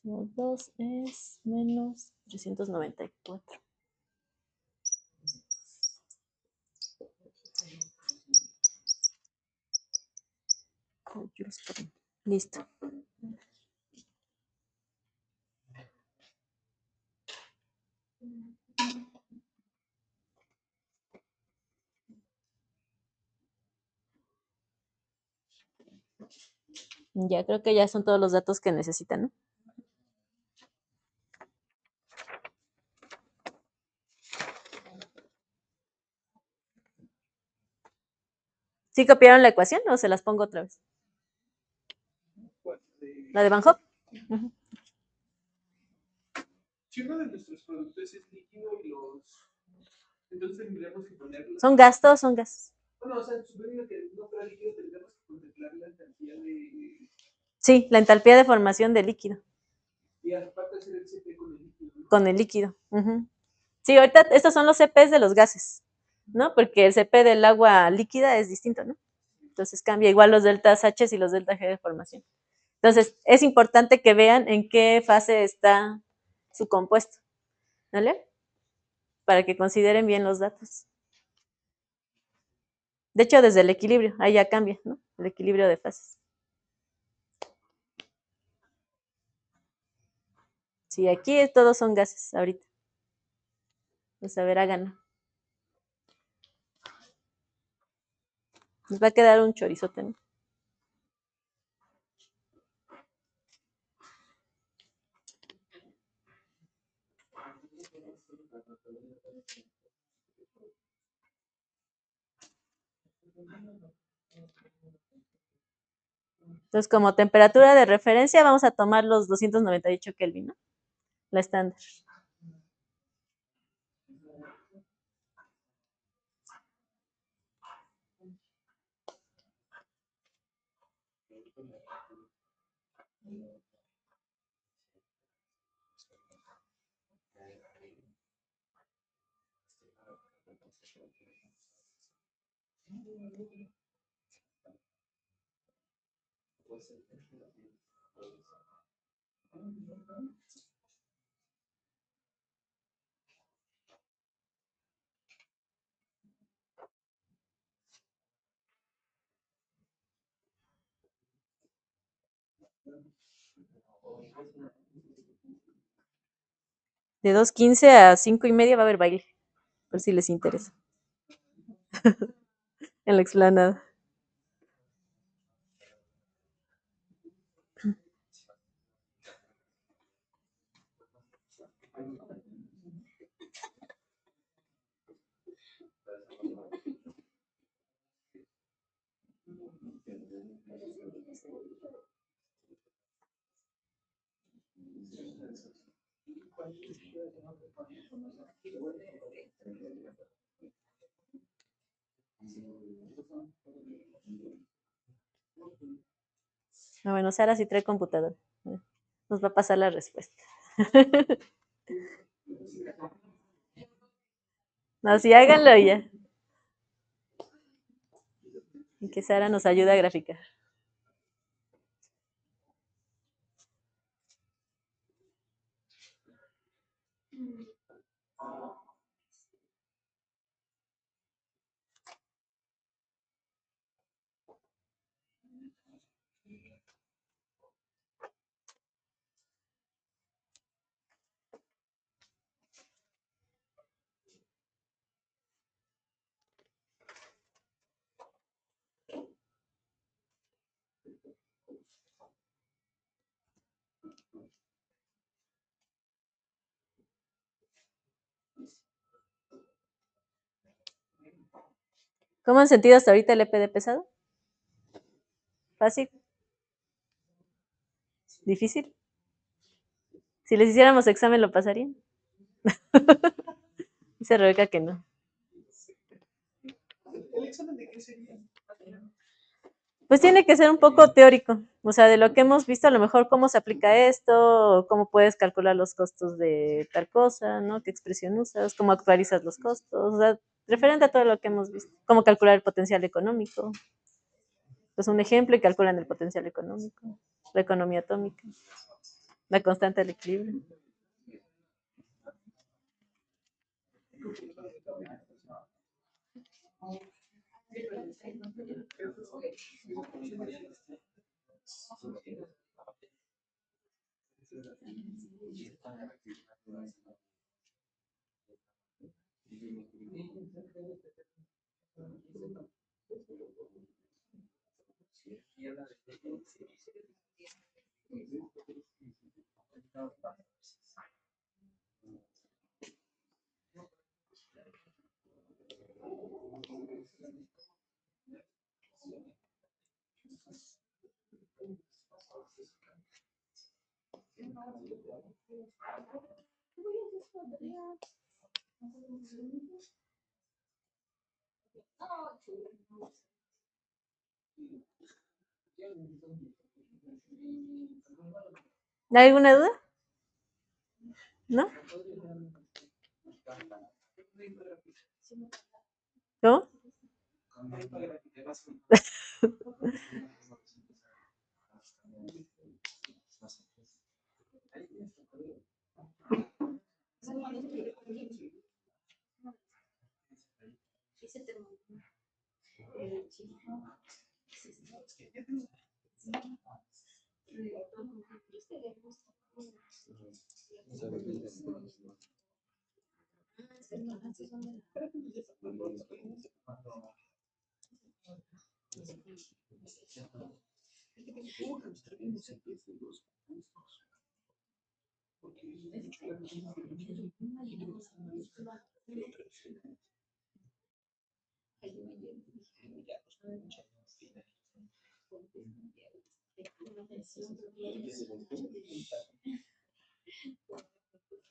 CO2 es menos 394. Listo. Ya creo que ya son todos los datos que necesitan, ¿no? ¿Sí copiaron la ecuación o se las pongo otra vez? ¿La de Van Hop? Uh-huh. Si uno de nuestros productos es líquido y los... Entonces tendríamos que ponerlo... ¿Son gastos? Son gastos. Bueno, o sea, suponiendo que no fuera líquido, tendríamos que contemplar la cantidad de... Sí, la entalpía de formación de líquido. Y aparte hacer el CP con el líquido, ¿no? Con el líquido. Sí, ahorita estos son los CPs de los gases, ¿no? Porque el CP del agua líquida es distinto, ¿no? Entonces cambia igual los deltas H y los delta G de formación. Entonces, es importante que vean en qué fase está su compuesto, ¿vale? Para que consideren bien los datos. De hecho, desde el equilibrio, ahí ya cambia, ¿no? El equilibrio de fases. Sí, aquí todos son gases ahorita. Pues a ver, háganlo. Nos va a quedar un chorizote, ¿no? Entonces, como temperatura de referencia, vamos a tomar los 298 Kelvin, ¿no? La estándar. De 2:15 a 5:30 va a haber baile, por si les interesa. En la explanada. Ah, bueno, Sara sí trae computadora. Nos va a pasar la respuesta. No, sí, háganlo ya. Y que Sara nos ayude a graficar. ¿Cómo han sentido hasta ahorita el EP de pesado? ¿Fácil? ¿Difícil? Si les hiciéramos examen, ¿lo pasarían? Dice Rebeca que no. ¿El examen de qué sería? Pues tiene que ser un poco teórico, o sea, de lo que hemos visto, a lo mejor cómo se aplica esto, cómo puedes calcular los costos de tal cosa, ¿no? ¿Qué expresión usas? ¿Cómo actualizas los costos? O sea, referente a todo lo que hemos visto. Cómo calcular el potencial económico. Pues un ejemplo y calculan el potencial económico, la economía atómica, la constante del equilibrio. ¿Hay alguna duda? ¿No? ¿No?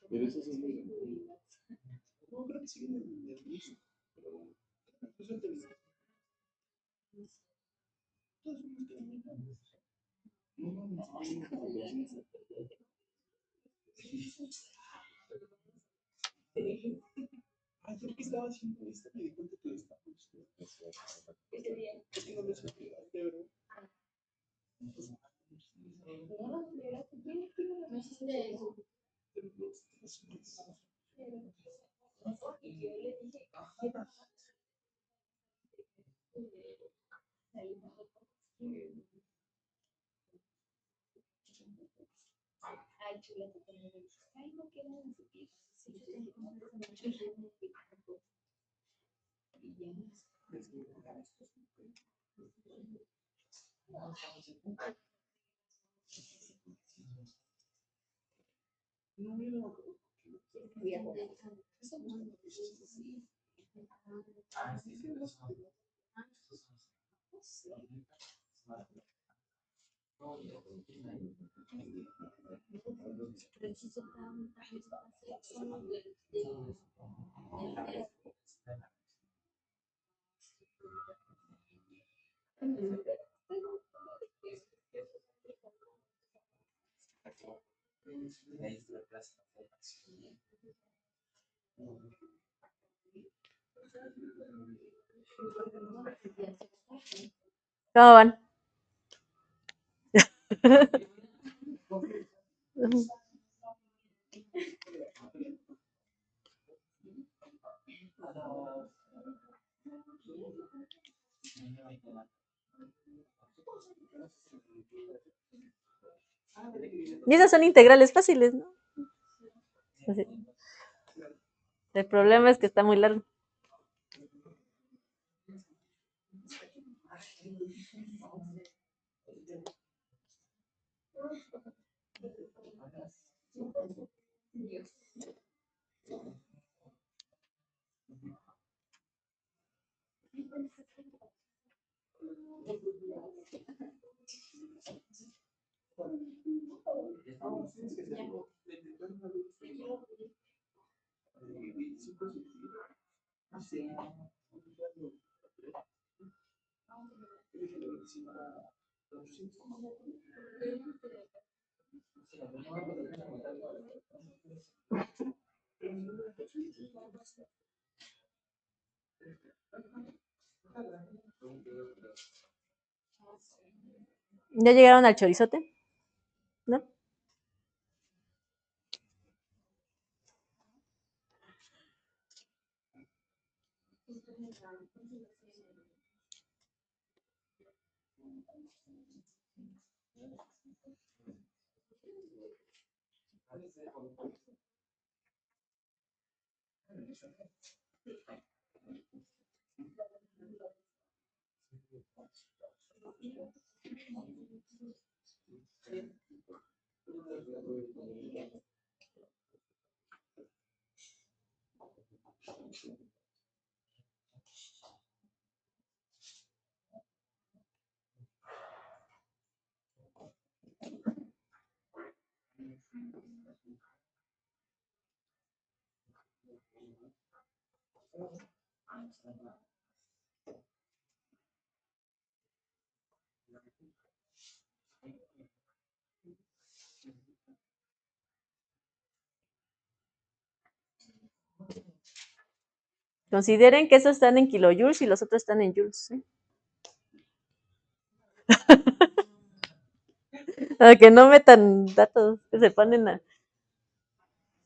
Pero eso sí es muy no, creo que siguen en el mismo, pero ayer que estaba haciendo esto me di cuenta que está ¿Cómo van? Y esas son integrales fáciles, ¿no? Así. El problema es que está muy largo. ¿Ya llegaron al chorizote? ¿No? Consideren que esos están en kilojoules y los otros están en joules. Para que no metan datos que se ponen a...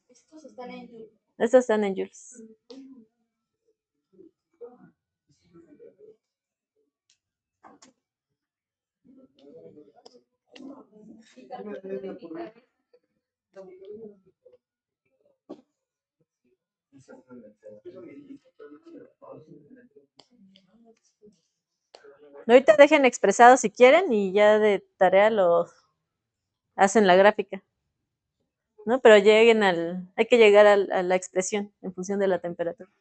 Estos están en joules. Estos están en joules. Ahorita dejen expresado si quieren y ya de tarea lo hacen la gráfica, ¿no? Pero lleguen hay que llegar a la expresión en función de la temperatura.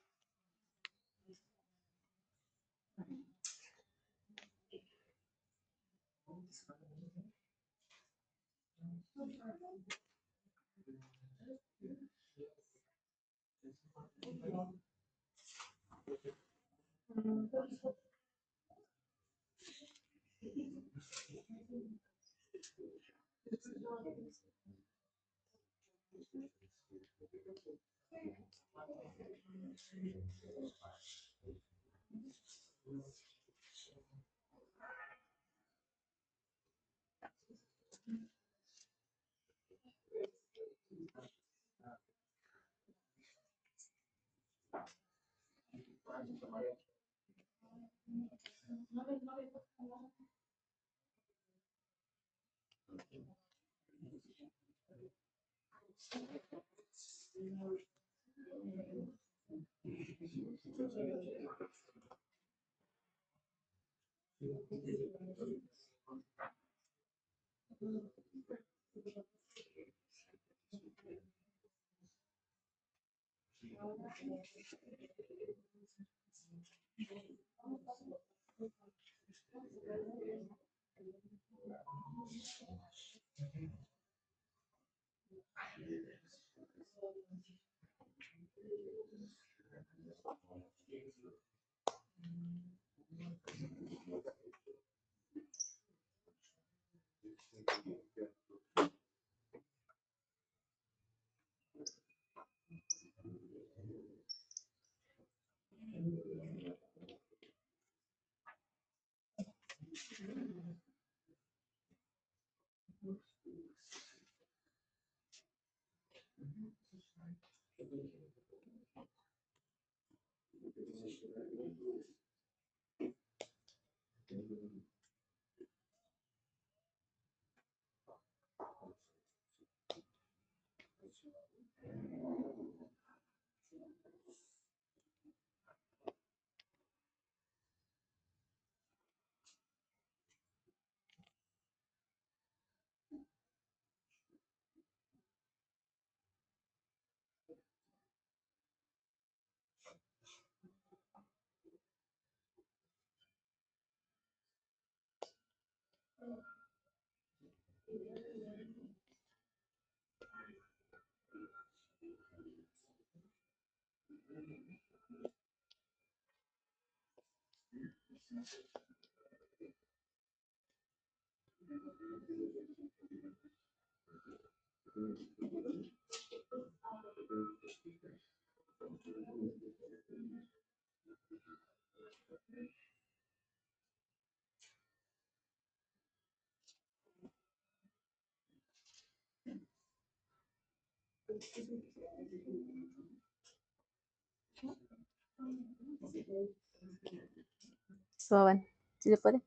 Suban. ¿Sí se puede?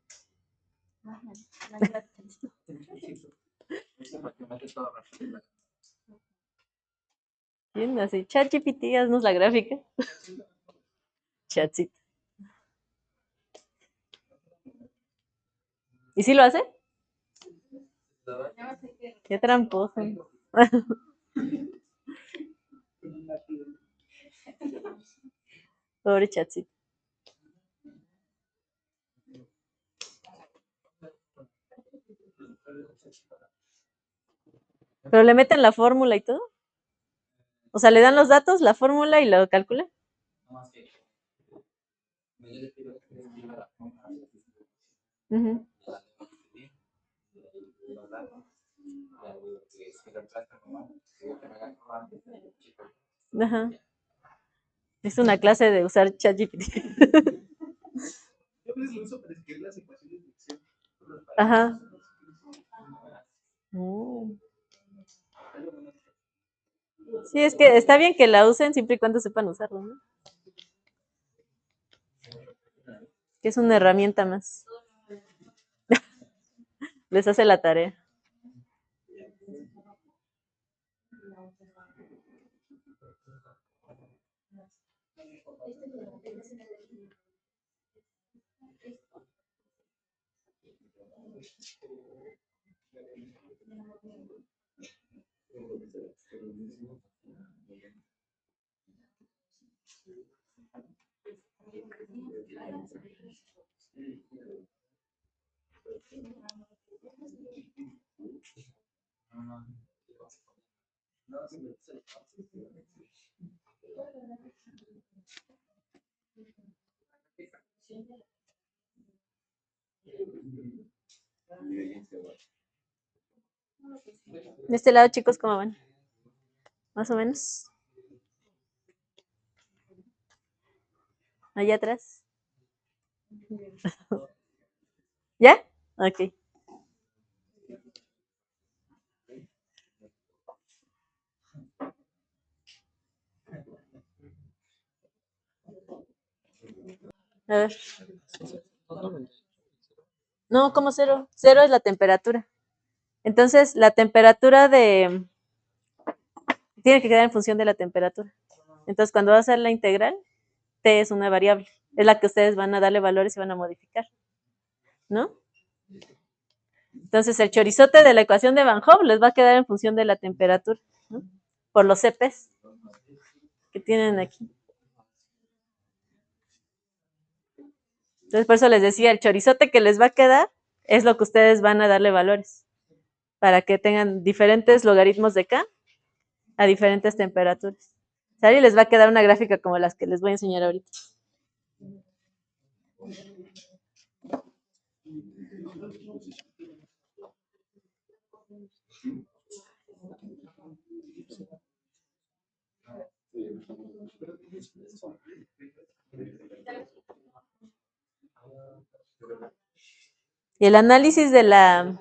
Bien, así. ChatGPT, haznos la gráfica. Chatcito. ¿Y si lo hace? Qué tramposo. Pobre Chatcito. ¿Pero le meten la fórmula y todo? O sea, le dan los datos, la fórmula y lo calcula. Ujú. Ajá. Es una clase de usar ChatGPT. Yo a veces lo uso para escribir las ecuaciones de Excel. Ajá. Mm. Sí, es que está bien que la usen siempre y cuando sepan usarlo, ¿no? Que es una herramienta más. Les hace la tarea. De este lado, chicos, ¿cómo van? Más o menos. Allá atrás. ¿Ya? Ok. A ver. No, como cero. Cero es la temperatura. Entonces, la temperatura de... Tiene que quedar en función de la temperatura. Entonces, cuando va a ser la integral, t es una variable. Es la que ustedes van a darle valores y van a modificar. ¿No? Entonces, el chorizote de la ecuación de Van Hoff les va a quedar en función de la temperatura, ¿no? Por los CPs que tienen aquí. Entonces, por eso les decía, el chorizote que les va a quedar es lo que ustedes van a darle valores, para que tengan diferentes logaritmos de K a diferentes temperaturas. ¿Sale? Y les va a quedar una gráfica como las que les voy a enseñar ahorita. Y el análisis de la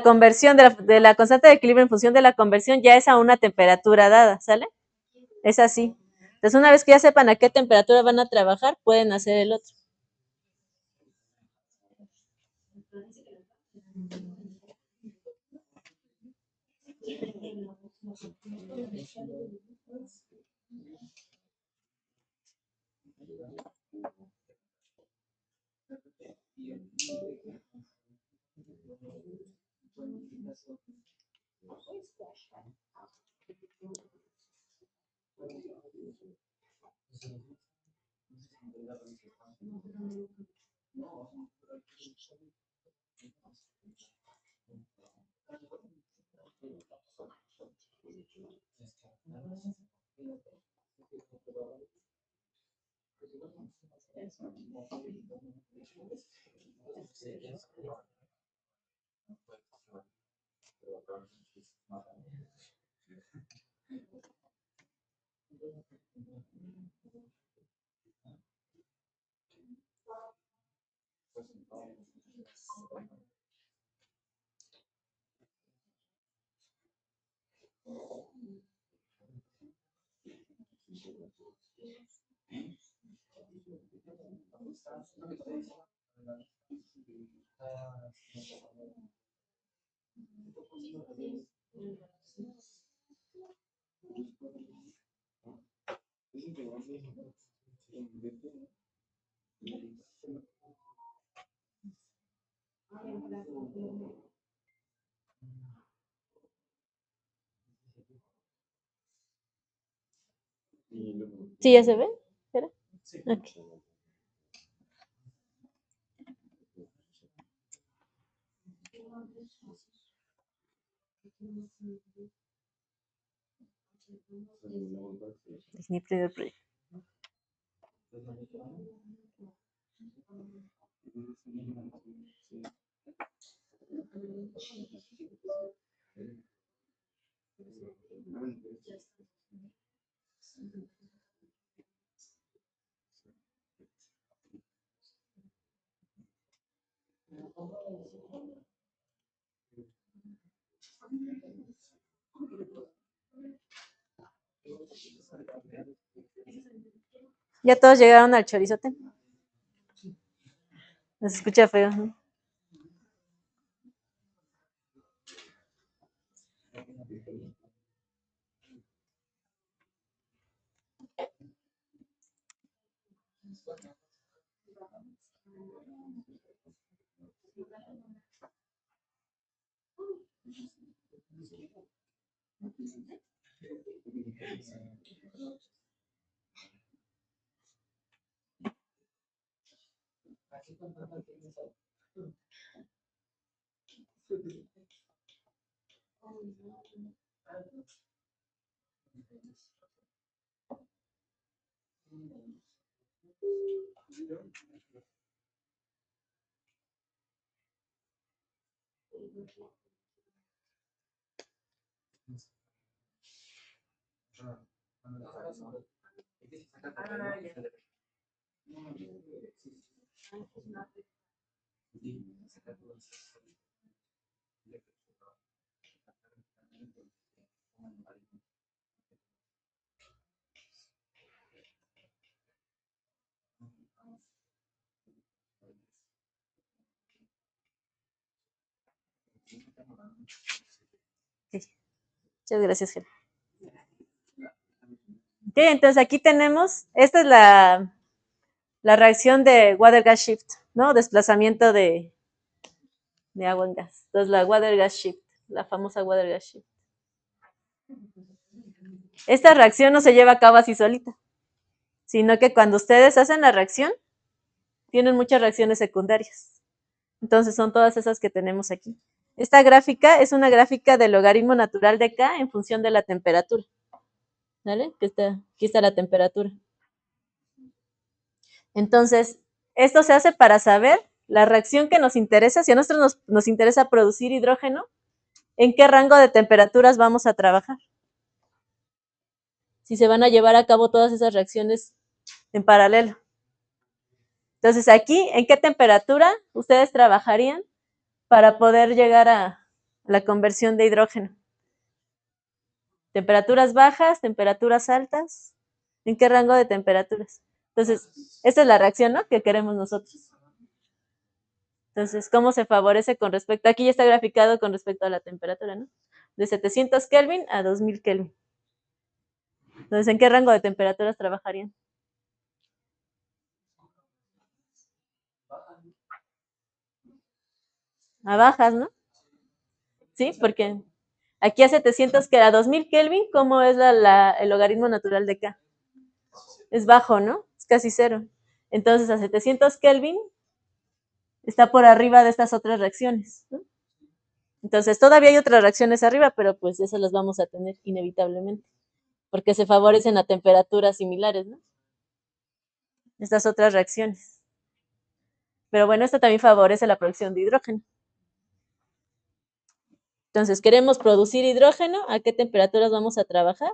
conversión, de la constante de equilibrio en función de la conversión, ya es a una temperatura dada, ¿sale? Es así. Entonces, una vez que ya sepan a qué temperatura van a trabajar, pueden hacer el otro. ¿Sí ya se ve? ¿Espera? Ok. Definir primer proyecto. ¿Ya todos llegaron al chorizote? Se escucha feo, ¿no? Ok. Muchas gracias, Gel. Ok, entonces aquí tenemos, esta es la reacción de water gas shift, ¿no? Desplazamiento de agua en gas. Entonces la water gas shift, la famosa water gas shift. Esta reacción no se lleva a cabo así solita, sino que cuando ustedes hacen la reacción, tienen muchas reacciones secundarias. Entonces son todas esas que tenemos aquí. Esta gráfica es una gráfica del logaritmo natural de K en función de la temperatura. ¿Vale? Aquí está la temperatura. Entonces, esto se hace para saber la reacción que nos interesa. Si a nosotros nos interesa producir hidrógeno, ¿en qué rango de temperaturas vamos a trabajar? Si se van a llevar a cabo todas esas reacciones en paralelo. Entonces, aquí, ¿en qué temperatura ustedes trabajarían para poder llegar a la conversión de hidrógeno? ¿Temperaturas bajas, temperaturas altas? ¿En qué rango de temperaturas? Entonces, esta es la reacción, ¿no?, que queremos nosotros. Entonces, ¿cómo se favorece con respecto? Aquí ya está graficado con respecto a la temperatura, ¿no? De 700 Kelvin a 2000 Kelvin. Entonces, ¿en qué rango de temperaturas trabajarían? A bajas, ¿no? Sí, porque aquí a 700, que a 2000 Kelvin, ¿cómo es el logaritmo natural de K? Es bajo, ¿no? Es casi cero. Entonces, a 700 Kelvin está por arriba de estas otras reacciones, ¿no? Entonces, todavía hay otras reacciones arriba, pero pues esas las vamos a tener inevitablemente, porque se favorecen a temperaturas similares, ¿no? Estas otras reacciones. Pero bueno, esto también favorece la producción de hidrógeno. Entonces, queremos producir hidrógeno, ¿a qué temperaturas vamos a trabajar?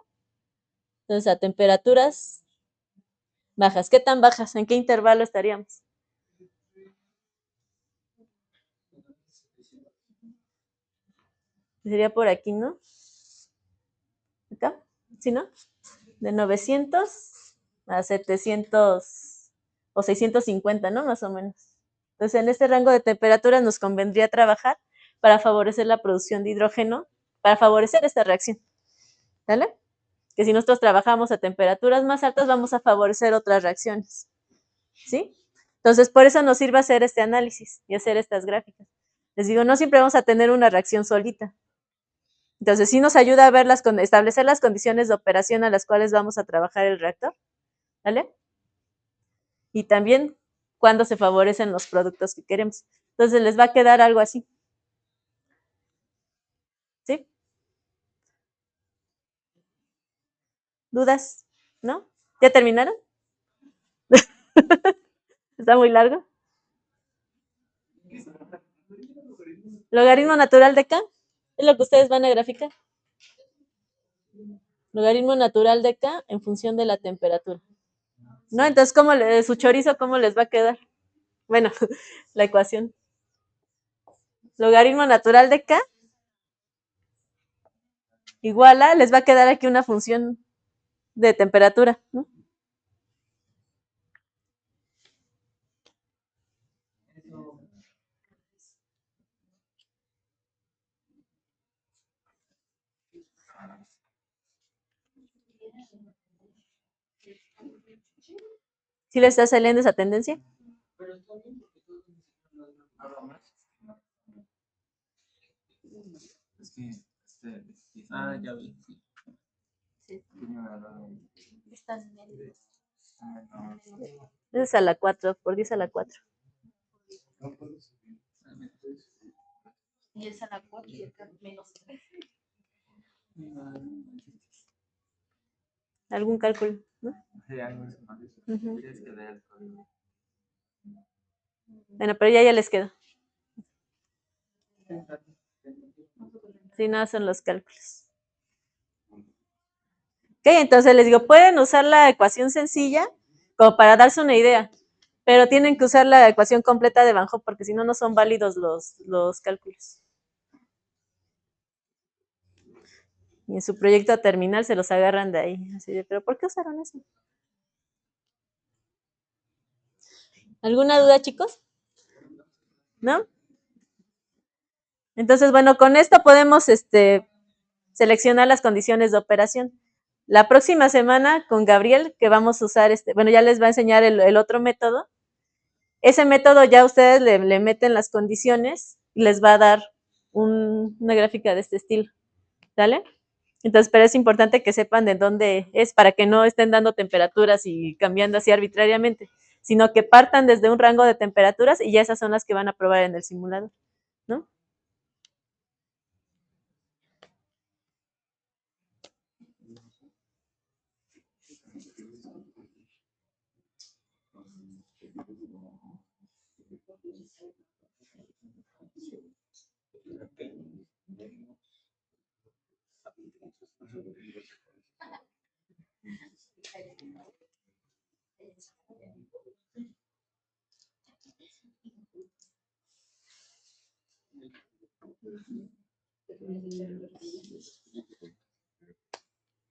Entonces, a temperaturas bajas. ¿Qué tan bajas? ¿En qué intervalo estaríamos? Sería por aquí, ¿no? Acá, ¿sí, no? De 900 a 700 o 650, ¿no? Más o menos. Entonces, en este rango de temperaturas nos convendría trabajar para favorecer la producción de hidrógeno, para favorecer esta reacción. ¿Vale? Que si nosotros trabajamos a temperaturas más altas, vamos a favorecer otras reacciones. ¿Sí? Entonces, por eso nos sirve hacer este análisis y hacer estas gráficas. Les digo, no siempre vamos a tener una reacción solita. Entonces, sí nos ayuda a ver establecer las condiciones de operación a las cuales vamos a trabajar el reactor. ¿Vale? Y también cuándo se favorecen los productos que queremos. Entonces, les va a quedar algo así. ¿Sí? ¿Dudas? ¿No? ¿Ya terminaron? ¿Está muy largo? Logaritmo natural de K. Es lo que ustedes van a graficar. Logaritmo natural de K en función de la temperatura. ¿No? Entonces, su chorizo, ¿cómo les va a quedar? Bueno, la ecuación. Logaritmo natural de K igual a, les va a quedar aquí una función de temperatura, ¿no? ¿Sí le está saliendo esa tendencia? Ya vi. Están en el. Es a la 4, por 10 a la 4. Y es a la 4 y acá menos 3. ¿Algún cálculo? ¿No? Ujú. Bueno, pero ya les quedó. Si no, hacen los cálculos. Ok, entonces les digo, pueden usar la ecuación sencilla como para darse una idea, pero tienen que usar la ecuación completa de Van Hoff porque si no, no son válidos los cálculos. Y en su proyecto terminal se los agarran de ahí. Así de, ¿pero por qué usaron eso? ¿Alguna duda, chicos? ¿No? Entonces, bueno, con esto podemos seleccionar las condiciones de operación. La próxima semana con Gabriel, que vamos a usar bueno, ya les va a enseñar el otro método. Ese método ya ustedes le meten las condiciones y les va a dar una gráfica de este estilo. ¿Sale? Entonces, pero es importante que sepan de dónde es para que no estén dando temperaturas y cambiando así arbitrariamente, sino que partan desde un rango de temperaturas y ya esas son las que van a probar en el simulador, ¿no?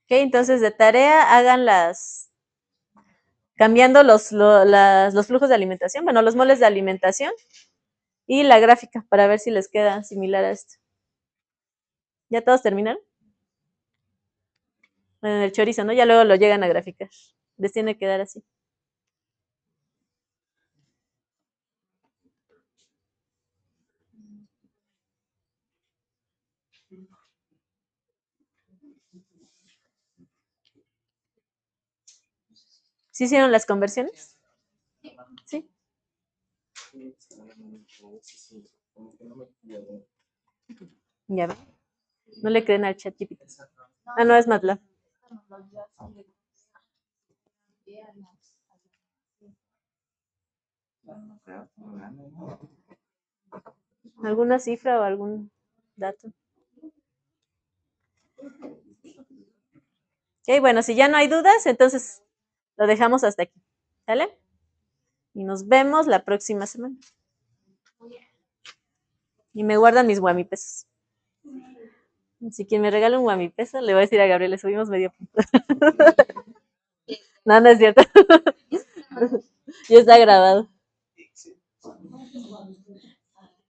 Ok, entonces de tarea hagan cambiando los flujos de alimentación, bueno, los moles de alimentación y la gráfica para ver si les queda similar a esto. ¿Ya todos terminaron? Bueno, el chorizo, ¿no? Ya luego lo llegan a graficar. Les tiene que dar así. ¿Sí hicieron las conversiones? Sí. Ya va. No le creen al chat GPT. Ah, no, es MATLAB. ¿Alguna cifra o algún dato? Ok, bueno, si ya no hay dudas, entonces lo dejamos hasta aquí. ¿Sale? Y nos vemos la próxima semana. Y me guardan mis guamipesos. Si quien me regala un guamipeso, le voy a decir a Gabriel, le subimos medio punto. No, no es cierto. Ya está grabado.